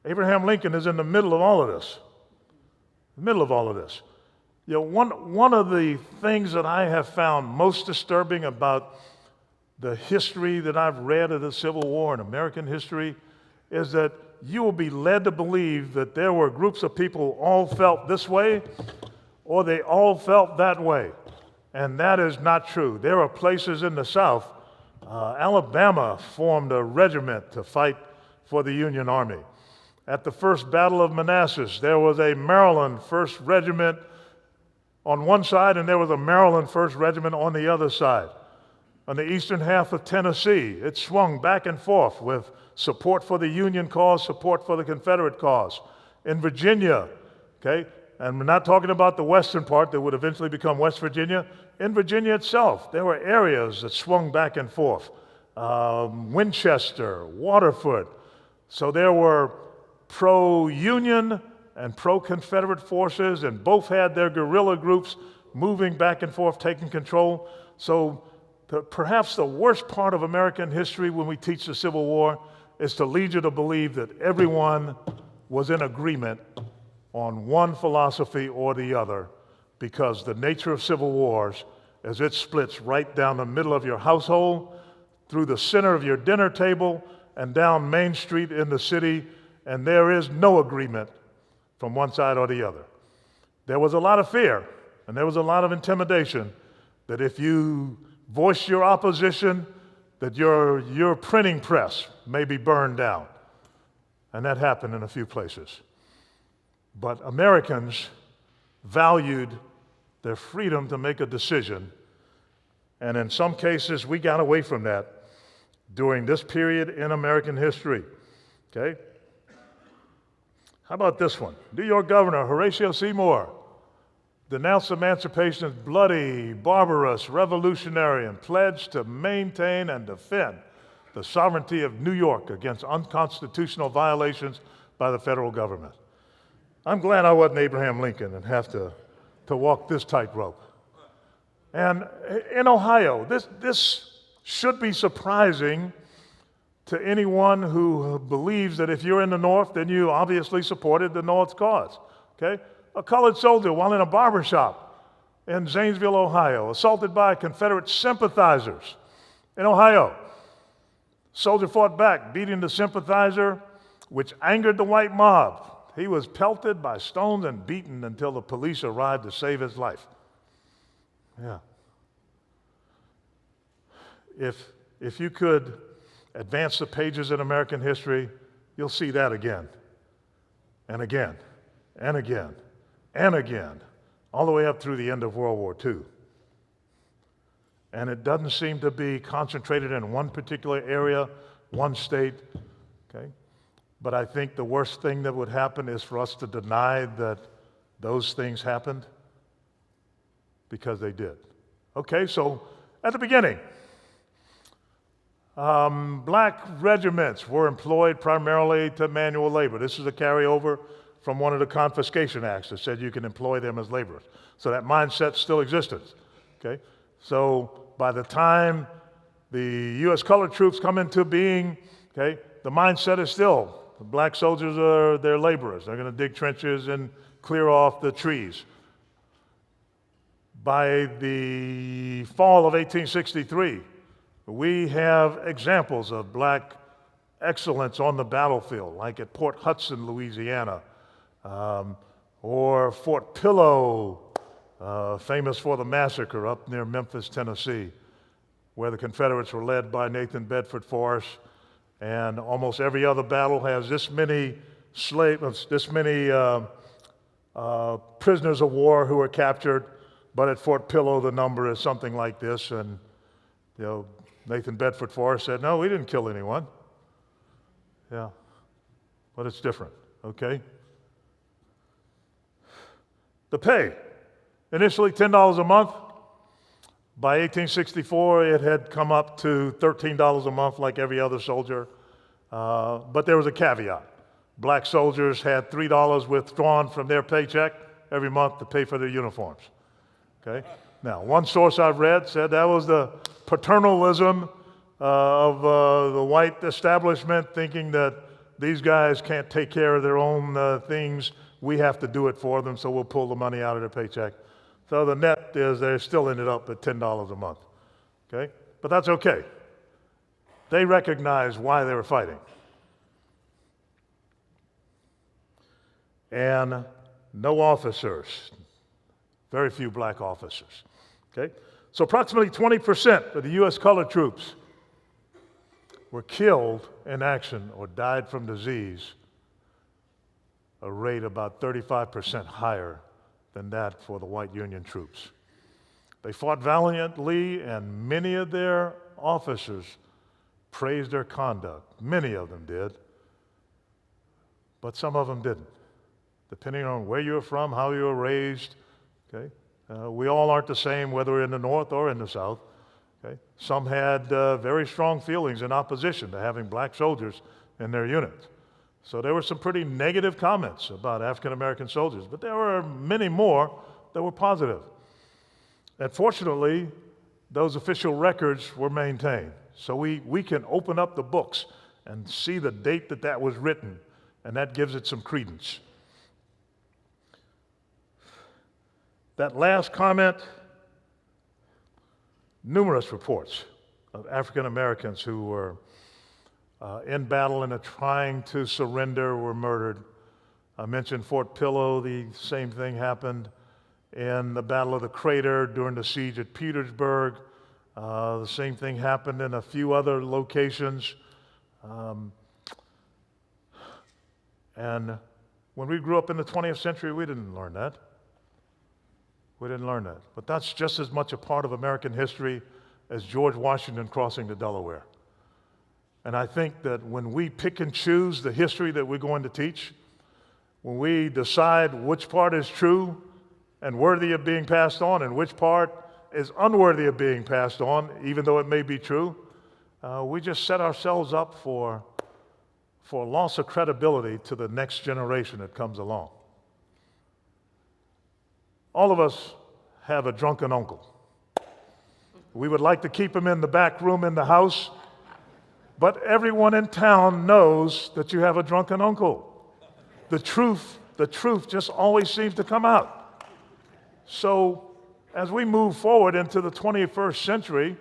Abraham Lincoln is in the middle of all of this. You know, one of the things that I have found most disturbing about the history that I've read of the Civil War and American history is that you will be led to believe that there were groups of people who all felt this way or they all felt that way. And that is not true. There are places in the South. Alabama formed a regiment to fight for the Union Army. At the First Battle of Manassas, there was a Maryland 1st Regiment on one side, and there was a Maryland 1st Regiment on the other side. On the eastern half of Tennessee, it swung back and forth with support for the Union cause, support for the Confederate cause. In Virginia, okay, and we're not talking about the western part that would eventually become West Virginia. In Virginia itself, there were areas that swung back and forth. Winchester, Waterford. So there were pro-Union and pro-Confederate forces, and both had their guerrilla groups moving back and forth, taking control. So perhaps the worst part of American history when we teach the Civil War is to lead you to believe that everyone was in agreement on one philosophy or the other, because the nature of civil wars is it splits right down the middle of your household, through the center of your dinner table, and down Main Street in the city, and there is no agreement from one side or the other. There was a lot of fear, and there was a lot of intimidation that if you voice your opposition, that your printing press may be burned down. And that happened in a few places. But Americans valued their freedom to make a decision, and in some cases we got away from that during this period in American history. Okay? How about this one? New York Governor Horatio Seymour denounced emancipation as bloody, barbarous, revolutionary, and pledged to maintain and defend the sovereignty of New York against unconstitutional violations by the federal government. I'm glad I wasn't Abraham Lincoln and have to walk this tightrope. And in Ohio, this should be surprising to anyone who believes that if you're in the North, then you obviously supported the North's cause, okay? A colored soldier, while in a barber shop in Zanesville, Ohio, assaulted by Confederate sympathizers in Ohio. Soldier fought back, beating the sympathizer, which angered the white mob. He was pelted by stones and beaten until the police arrived to save his life. Yeah. If you could advance the pages in American history, you'll see that again, and again, and again, and again, all the way up through the end of World War II. And it doesn't seem to be concentrated in one particular area, one state, okay? But I think the worst thing that would happen is for us to deny that those things happened, because they did. Okay, so at the beginning, black regiments were employed primarily to manual labor. This is a carryover from one of the confiscation acts that said you can employ them as laborers. So that mindset still existed, okay? So by the time the U.S. colored troops come into being, okay, the mindset is still, the black soldiers are their laborers. They're gonna dig trenches and clear off the trees. By the fall of 1863, we have examples of black excellence on the battlefield, like at Port Hudson, Louisiana, or Fort Pillow, famous for the massacre up near Memphis, Tennessee, where the Confederates were led by Nathan Bedford Forrest, and almost every other battle has this many prisoners of war who were captured, but at Fort Pillow the number is something like this, and you know, Nathan Bedford Forrest said, no, we didn't kill anyone. Yeah, but it's different, okay? The pay, initially $10 a month. By 1864, it had come up to $13 a month like every other soldier, but there was a caveat. Black soldiers had $3 withdrawn from their paycheck every month to pay for their uniforms, okay? Now, one source I've read said that was the paternalism of the white establishment, thinking that these guys can't take care of their own things. We have to do it for them, so we'll pull the money out of their paycheck. So the net is they still ended up at $10 a month, okay? But that's okay. They recognized why they were fighting. And no officers, very few black officers, okay? So approximately 20% of the U.S. colored troops were killed in action or died from disease, a rate about 35% higher than that for the white Union troops. They fought valiantly, and many of their officers praised their conduct. Many of them did, but some of them didn't, depending on where you were from, how you were raised, okay? We all aren't the same, whether we're in the North or in the South, okay? Some had very strong feelings in opposition to having black soldiers in their units. So there were some pretty negative comments about African American soldiers, but there were many more that were positive. And fortunately, those official records were maintained. So we can open up the books and see the date that that was written, and that gives it some credence. That last comment, numerous reports of African Americans who were in battle and are trying to surrender were murdered. I mentioned Fort Pillow, the same thing happened. In the Battle of the Crater during the siege at Petersburg, the same thing happened in a few other locations. And when we grew up in the 20th century, we didn't learn that. We didn't learn that. But that's just as much a part of American history as George Washington crossing the Delaware. And I think that when we pick and choose the history that we're going to teach, when we decide which part is true and worthy of being passed on and which part is unworthy of being passed on, even though it may be true, we just set ourselves up for loss of credibility to the next generation that comes along. All of us have a drunken uncle. We would like to keep him in the back room in the house, but everyone in town knows that you have a drunken uncle. The truth just always seems to come out. So as we move forward into the 21st century,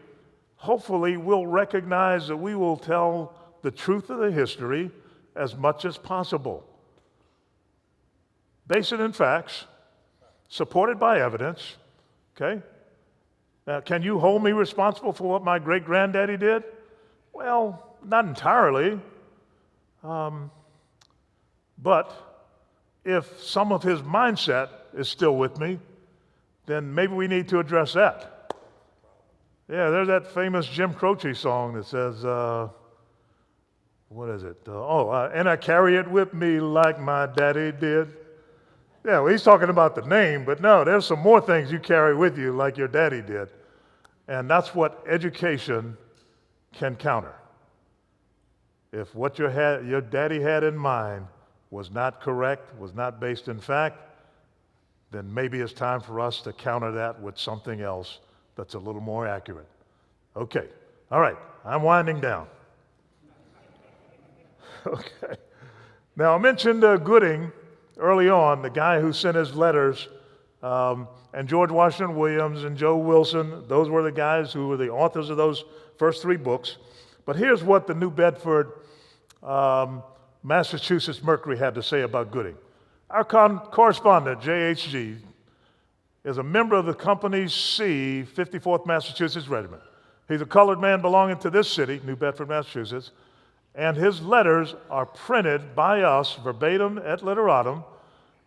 hopefully we'll recognize that we will tell the truth of the history as much as possible. Base it in facts, supported by evidence, okay? Now, can you hold me responsible for what my great-granddaddy did? Well, not entirely. But if some of his mindset is still with me, then maybe we need to address that. Yeah, there's that famous Jim Croce song that says, what is it? And I carry it with me like my daddy did. Yeah, well, he's talking about the name, but no, there's some more things you carry with you like your daddy did. And that's what education can counter. If what your daddy had in mind was not correct, was not based in fact, then maybe it's time for us to counter that with something else that's a little more accurate. Okay, all right, I'm winding down. Okay. Now, I mentioned Gooding early on, the guy who sent his letters, and George Washington Williams and Joe Wilson. Those were the guys who were the authors of those first three books. But here's what the New Bedford, Massachusetts Mercury had to say about Gooding. Our correspondent, J.H.G., is a member of the Company C, 54th Massachusetts Regiment. He's a colored man belonging to this city, New Bedford, Massachusetts, and his letters are printed by us verbatim et literatum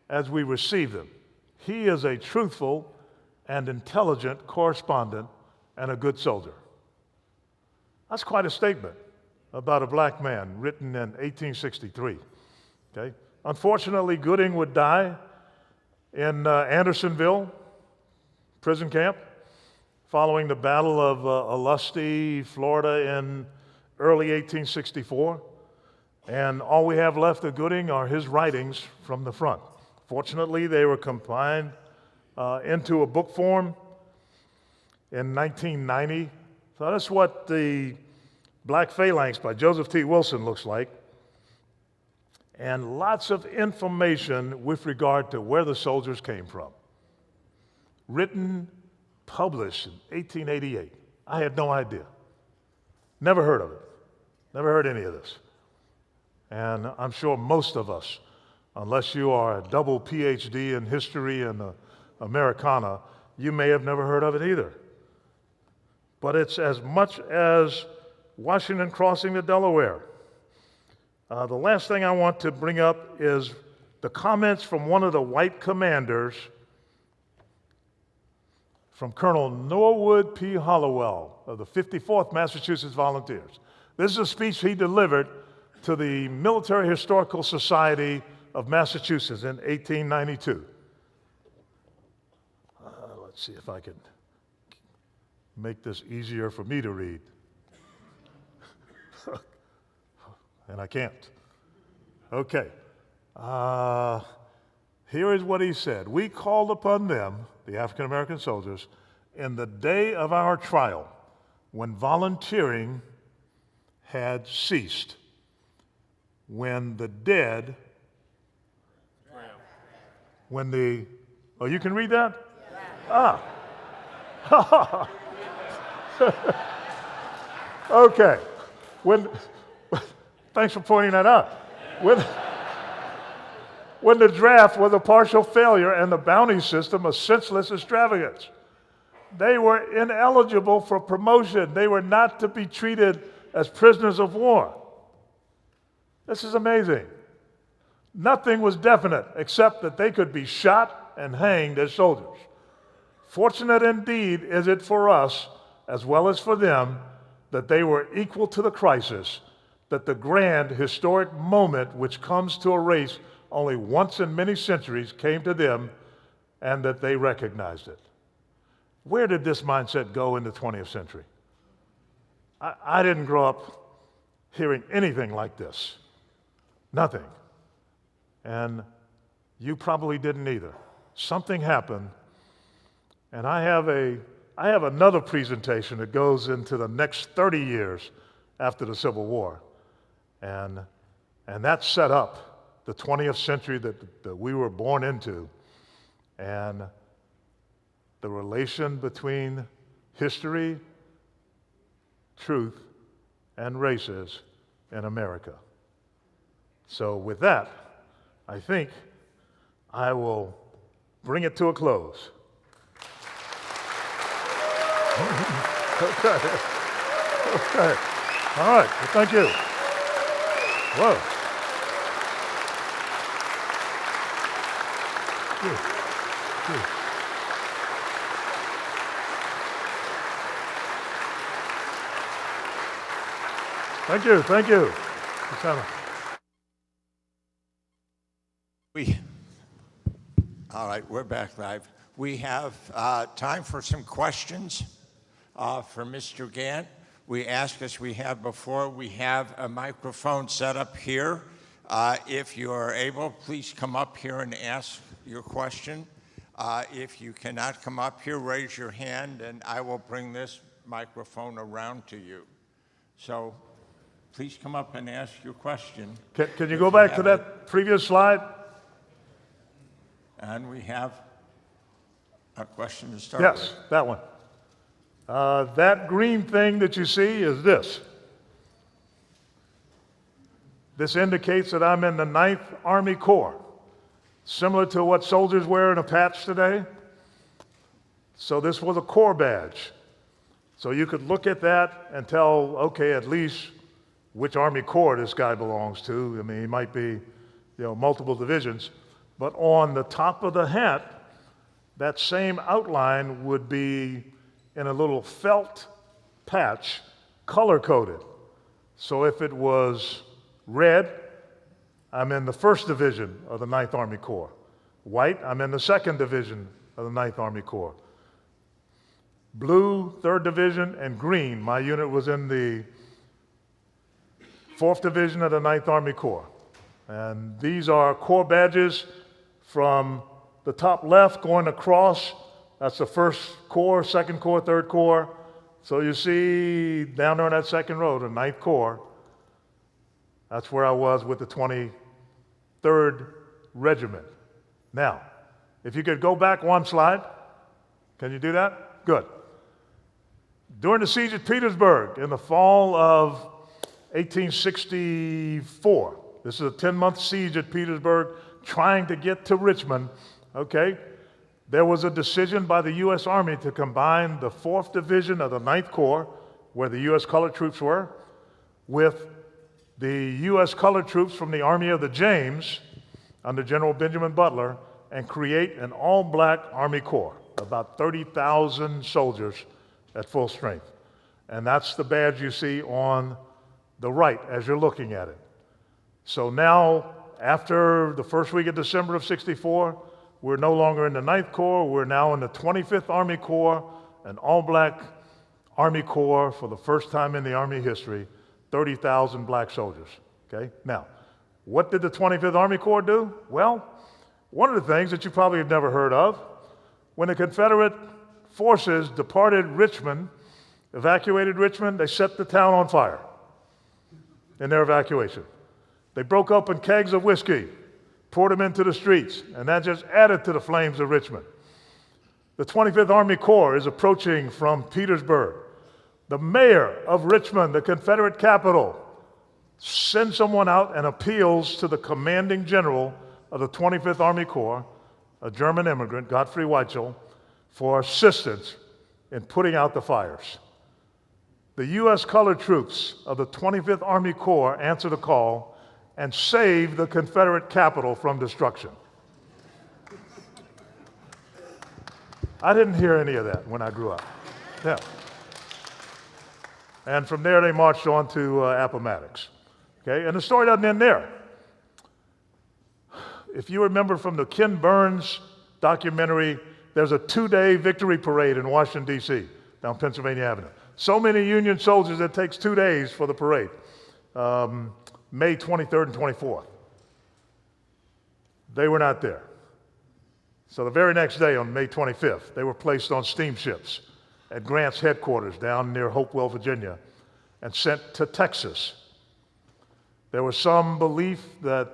as we receive them. He is a truthful and intelligent correspondent and a good soldier. That's quite a statement about a black man written in 1863. Okay? Unfortunately, Gooding would die in Andersonville prison camp following the Battle of Olustee, Florida in early 1864. And all we have left of Gooding are his writings from the front. Fortunately, they were compiled into a book form in 1990. So that's what the Black Phalanx by Joseph T. Wilson looks like. And lots of information with regard to where the soldiers came from. Written, published in 1888. I had no idea. Never heard of it. Never heard any of this. And I'm sure most of us, unless you are a double PhD in history and Americana, you may have never heard of it either. But it's as much as Washington crossing the Delaware. The last thing I want to bring up is the comments from one of the white commanders, from Colonel Norwood P. Hollowell of the 54th Massachusetts Volunteers. This is a speech he delivered to the Military Historical Society of Massachusetts in 1892. Let's see if I can make this easier for me to read. And I can't. Okay. Here is what he said. We called upon them, the African American soldiers, in the day of our trial, when volunteering had ceased, when the dead, when the, oh, you can read that? Ah. Okay. Thanks for pointing that out. When the draft was a partial failure and the bounty system a senseless extravagance. They were ineligible for promotion. They were not to be treated as prisoners of war. This is amazing. Nothing was definite except that they could be shot and hanged as soldiers. Fortunate indeed is it for us, as well as for them, that they were equal to the crisis, that the grand historic moment which comes to a race only once in many centuries came to them, and that they recognized it. Where did this mindset go in the 20th century? I didn't grow up hearing anything like this. Nothing. And you probably didn't either. Something happened, and I have another presentation that goes into the next 30 years after the Civil War. And that set up the 20th century that we were born into, and the relation between history, truth, and races in America. So with that, I think I will bring it to a close. Okay. Okay. All right. Well, thank you. Whoa. Good. Good. Thank you. Thank you. All right, we're back live. We have time for some questions for Mr. Gantt. We ask, as we have before, we have a microphone set up here. If you are able, please come up here and ask your question. If you cannot come up here, raise your hand, and I will bring this microphone around to you. So please come up and ask your question. Can you go back to that previous slide? And we have a question to start Yes, with. that one. That green thing that you see is this. This indicates that I'm in the 9th Army Corps, similar to what soldiers wear in a patch today. So this was a Corps badge. So you could look at that and tell, okay, at least which Army Corps this guy belongs to. I mean, he might be, multiple divisions. But on the top of the hat, that same outline would be in a little felt patch, color-coded. So if it was red, I'm in the 1st Division of the 9th Army Corps. White, I'm in the 2nd Division of the 9th Army Corps. Blue, 3rd Division, and green, my unit was in the 4th Division of the 9th Army Corps. And these are Corps badges from the top left going across. That's the 1st Corps, 2nd Corps, 3rd Corps. So you see down there in that 2nd row, the 9th Corps. That's where I was with the 23rd Regiment. Now, if you could go back one slide. Can you do that? Good. During the siege at Petersburg in the fall of 1864, this is a 10-month siege at Petersburg, trying to get to Richmond, okay? There was a decision by the U.S. Army to combine the 4th Division of the 9th Corps, where the U.S. colored troops were, with the U.S. colored troops from the Army of the James under General Benjamin Butler, and create an all-black Army Corps, about 30,000 soldiers at full strength. And that's the badge you see on the right as you're looking at it. So now, after the first week of December of '64, we're no longer in the 9th Corps, we're now in the 25th Army Corps, an all-black Army Corps for the first time in the Army history, 30,000 black soldiers, okay? Now, What did the 25th Army Corps do? Well, one of the things that you probably have never heard of, when the Confederate forces departed Richmond, evacuated Richmond, they set the town on fire in their evacuation. They broke open kegs of whiskey, poured them into the streets, and that just added to the flames of Richmond. The 25th Army Corps is approaching from Petersburg. The mayor of Richmond, the Confederate capital, sends someone out and appeals to the commanding general of the 25th Army Corps, a German immigrant, Godfrey Weichel, for assistance in putting out the fires. The U.S. colored troops of the 25th Army Corps answer the call and save the Confederate capital from destruction. I didn't hear any of that when I grew up. Yeah. And from there, they marched on to Appomattox. Okay, and the story doesn't end there. If you remember from the Ken Burns documentary, there's a 2-day victory parade in Washington, D.C., down Pennsylvania Avenue. So many Union soldiers, it takes 2 days for the parade, May 23rd and 24th. They were not there. So the very next day, on May 25th, they were placed on steamships at Grant's headquarters down near Hopewell, Virginia, and sent to Texas. There was some belief that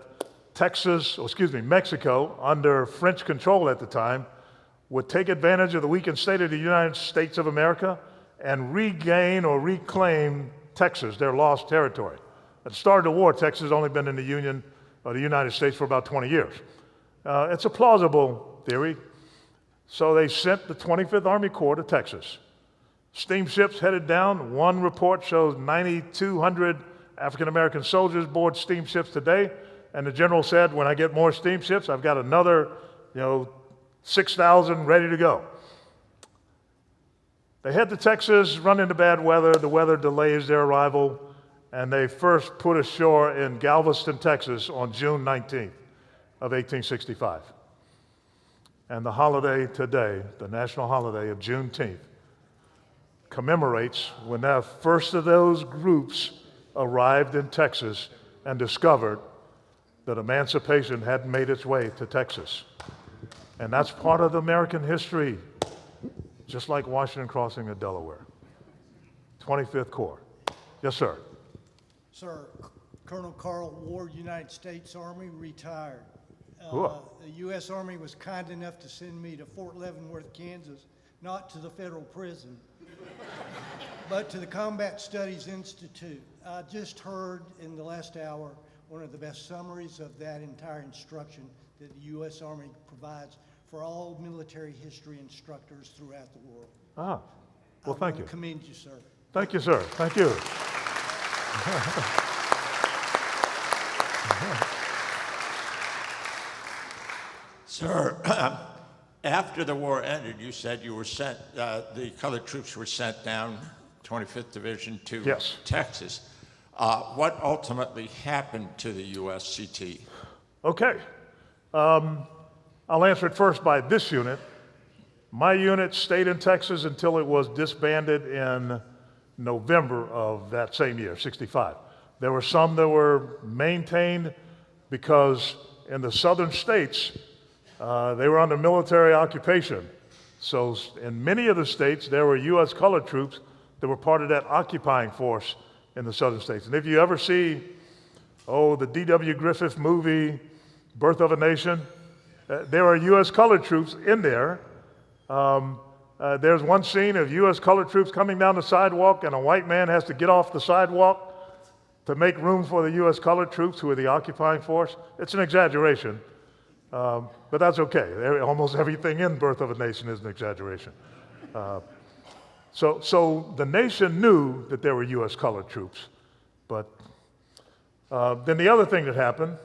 Mexico, under French control at the time, would take advantage of the weakened state of the United States of America and regain or reclaim Texas, their lost territory. At the start of the war, Texas has only been in the Union, or the United States, for about 20 years. It's a plausible theory. So they sent the 25th Army Corps to Texas. Steamships headed down. One report shows 9,200 African-American soldiers board steamships today. And the general said, when I get more steamships, I've got another, 6,000 ready to go. They head to Texas, run into bad weather. The weather delays their arrival, and they first put ashore in Galveston, Texas on June 19th of 1865. And the holiday today, the national holiday of Juneteenth, commemorates when that first of those groups arrived in Texas and discovered that emancipation hadn't made its way to Texas. And that's part of the American history, just like Washington Crossing of Delaware. 25th Corps. Yes, sir. Sir, Colonel Carl Ward, United States Army, retired. The U.S. Army was kind enough to send me to Fort Leavenworth, Kansas, not to the federal prison, but to the Combat Studies Institute. I just heard in the last hour one of the best summaries of that entire instruction that the U.S. Army provides for all military history instructors throughout the world. Well, thank you. I commend you, sir. Thank you, sir. Thank you. Sir, after the war ended, you said you were sent, the colored troops were sent down, 25th Division, to Yes. Texas. What ultimately happened to the USCT? Okay. I'll answer it first by this unit. My unit stayed in Texas until it was disbanded in November of that same year, 65. There were some that were maintained because in the southern states, they were under military occupation. So in many of the states, there were U.S. colored troops that were part of that occupying force in the southern states. And if you ever see, the D.W. Griffith movie, Birth of a Nation, there are U.S. colored troops in there. There's one scene of U.S. colored troops coming down the sidewalk, and a white man has to get off the sidewalk to make room for the U.S. colored troops who are the occupying force. It's an exaggeration, but that's okay. Almost everything in Birth of a Nation is an exaggeration. So the nation knew that there were U.S. colored troops, but then the other thing that happened,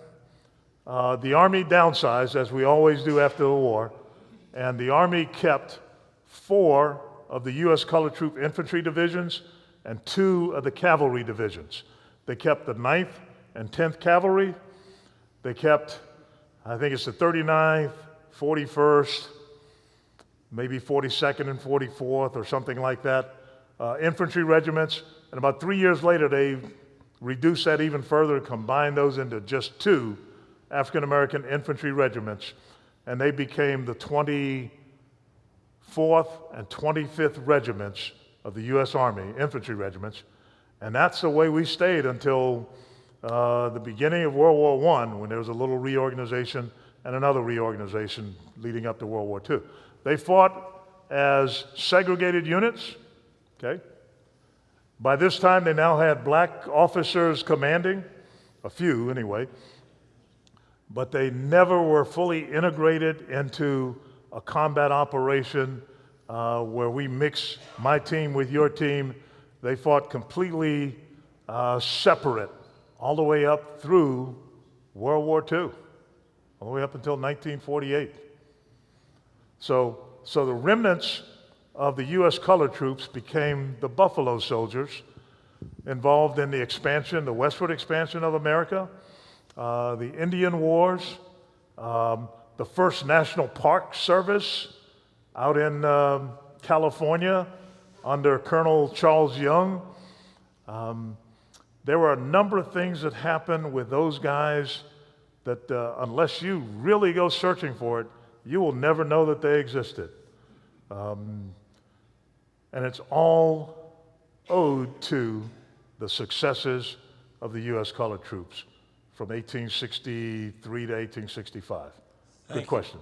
the Army downsized, as we always do after the war, and the Army kept 4 of the U.S. colored troop infantry divisions and 2 of the cavalry divisions. They kept the 9th and 10th Cavalry. They kept, I think it's the 39th, 41st, maybe 42nd and 44th or something like that, infantry regiments. And about 3 years later, they reduced that even further, combined those into just 2 African-American infantry regiments, and they became the 24th and 25th regiments of the U.S. Army, infantry regiments. And that's the way we stayed until the beginning of World War I, when there was a little reorganization and another reorganization leading up to World War II. They fought as segregated units, okay? By this time, they now had black officers commanding, a few anyway, but they never were fully integrated into a combat operation where we mix my team with your team. They fought completely separate all the way up through World War II, all the way up until 1948. So the remnants of the U.S. colored troops became the Buffalo Soldiers, involved in the expansion, the westward expansion of America, the Indian Wars, the first National Park Service out in California under Colonel Charles Young. There were a number of things that happened with those guys that unless you really go searching for it, you will never know that they existed. And it's all owed to the successes of the U.S. colored troops from 1863 to 1865. Good question.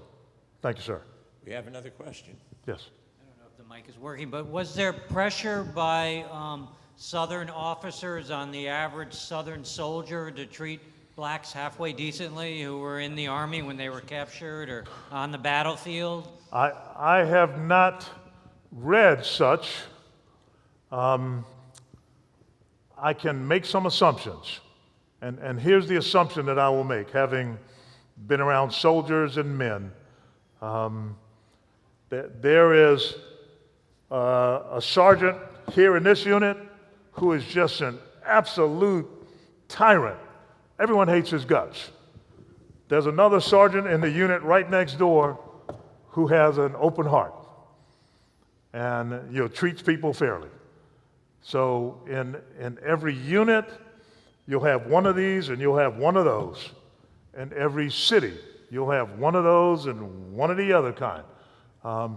Thank you, sir. We have another question. Yes. I don't know if the mic is working, but was there pressure by Southern officers on the average Southern soldier to treat blacks halfway decently who were in the Army when they were captured or on the battlefield? I have not read such. I can make some assumptions. And here's the assumption that I will make, having been around soldiers and men. There is a sergeant here in this unit who is just an absolute tyrant. Everyone hates his guts. There's another sergeant in the unit right next door who has an open heart and treats people fairly. So in every unit, you'll have one of these and you'll have one of those. In every city, you'll have one of those and one of the other kind.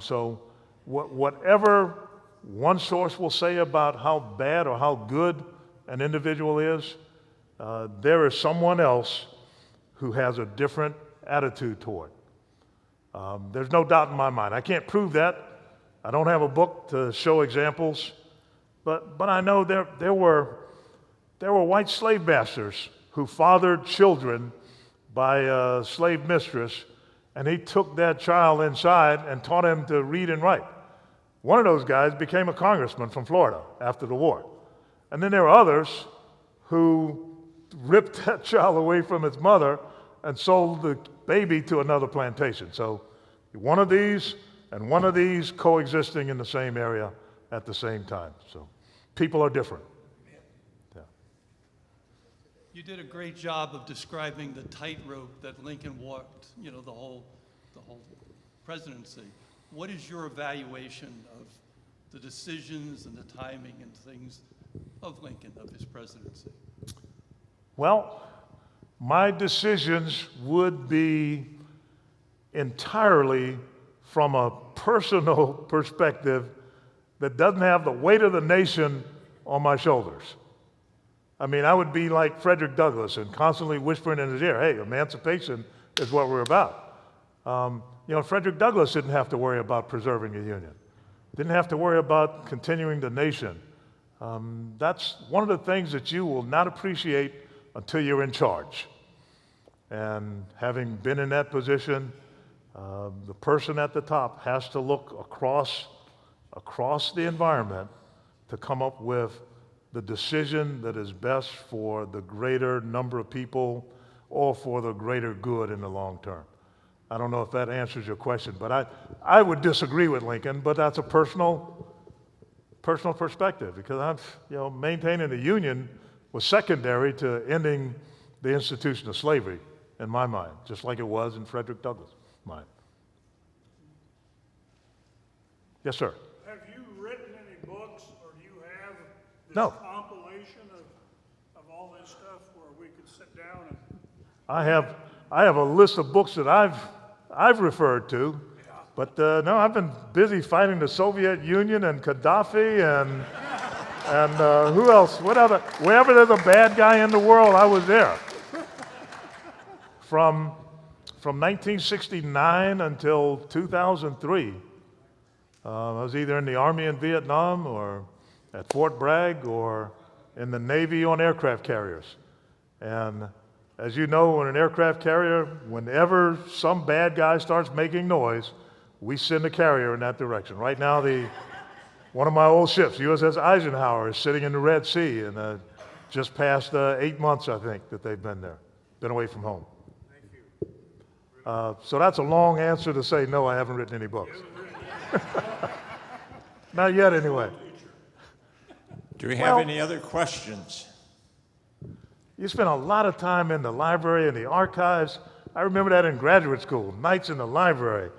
So whatever one source will say about how bad or how good an individual is, there is someone else who has a different attitude toward. There's no doubt in my mind. I can't prove that. I don't have a book to show examples, but I know there were white slave masters who fathered children by a slave mistress, and he took that child inside and taught him to read and write. One of those guys became a congressman from Florida after the war. And then there were others who ripped that child away from its mother and sold the baby to another plantation. So one of these and one of these coexisting in the same area at the same time. So people are different. Yeah. You did a great job of describing the tightrope that Lincoln walked, the whole presidency. What is your evaluation of the decisions and the timing and things of Lincoln, of his presidency? Well, my decisions would be entirely from a personal perspective that doesn't have the weight of the nation on my shoulders. I mean, I would be like Frederick Douglass and constantly whispering in his ear, hey, emancipation is what we're about. Frederick Douglass didn't have to worry about preserving a union. Didn't have to worry about continuing the nation. That's one of the things that you will not appreciate until you're in charge. And having been in that position, the person at the top has to look across the environment to come up with the decision that is best for the greater number of people or for the greater good in the long term. I don't know if that answers your question, but I would disagree with Lincoln, but that's a personal perspective, because maintaining the Union was secondary to ending the institution of slavery in my mind, just like it was in Frederick Douglass' mind. Yes, sir. Have you written any books, or do you have this No. compilation of all I have a list of books that I've referred to, but no, I've been busy fighting the Soviet Union and Gaddafi and who else? Wherever there's a bad guy in the world, I was there. From 1969 until 2003, I was either in the Army in Vietnam or at Fort Bragg or in the Navy on aircraft carriers. And as you know, on an aircraft carrier, whenever some bad guy starts making noise, we send a carrier in that direction. Right now, one of my old ships, USS Eisenhower, is sitting in the Red Sea, and just past 8 months, I think, that they've been there, been away from home. Thank you. So that's a long answer to say, no, I haven't written any books. Not yet, anyway. Do we have any other questions? You spend a lot of time in the library and the archives. I remember that in graduate school, nights in the library.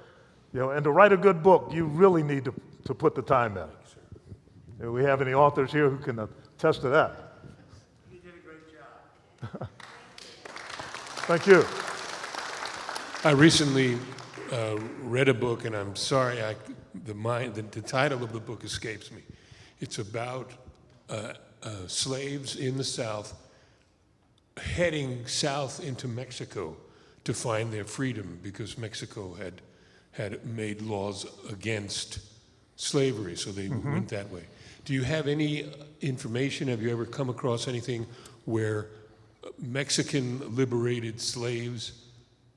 And to write a good book, you really need to put the time in. Do we have any authors here who can attest to that? You did a great job. Thank you. I recently read a book, and I'm sorry, the title of the book escapes me. It's about slaves in the South heading south into Mexico to find their freedom because Mexico had made laws against slavery, so they went that way. Do you have any information? Have you ever come across anything where Mexican liberated slaves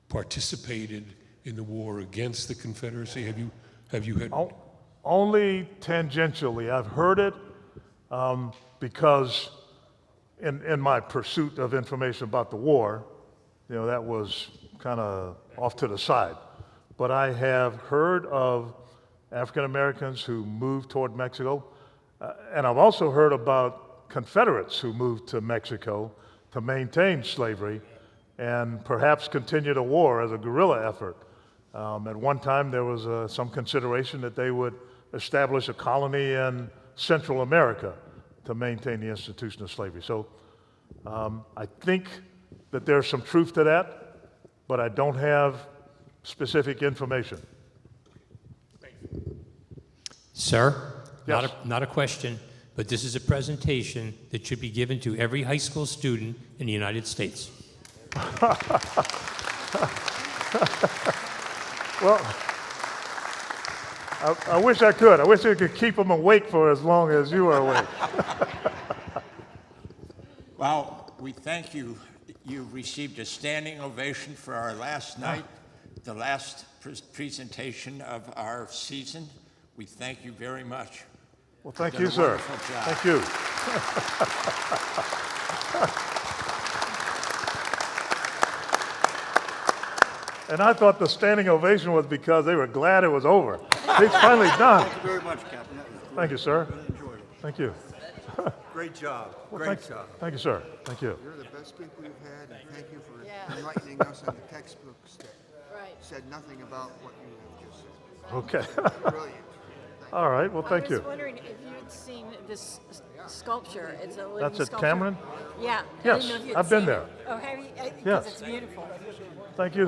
participated in the war against the Confederacy? Have you had? Only tangentially. I've heard it because in my pursuit of information about the war, that was kind of off to the side. But I have heard of African Americans who moved toward Mexico, and I've also heard about Confederates who moved to Mexico to maintain slavery and perhaps continue the war as a guerrilla effort. At one time, there was some consideration that they would establish a colony in Central America to maintain the institution of slavery. So I think that there's some truth to that, but I don't have specific information. Sir, Yes. not a question, but this is a presentation that should be given to every high school student in the United States. Well, I wish I could. I wish I could keep them awake for as long as you are awake. Well, we thank you. You received a standing ovation for our last night, the last presentation of our season. We thank you very much. Well, thank you, sir. Thank you. And I thought the standing ovation was because they were glad it was over. It's finally done. Thank you very much, Captain. Thank you, sir. Really enjoyed it. Thank you. Great job. Well, Great job. Thank you, sir. Thank you. You're the best speaker we've had, and thank you for enlightening us on the textbooks that said nothing about what you have just said. Okay. Brilliant. All right. Well, thank I you. was wondering if you'd seen this sculpture. It's a living That's at sculpture. Cameron? Yeah. I Yes, didn't know if you'd I've been seen there. it. Oh, have you? Because Yes. it's beautiful. Thank you.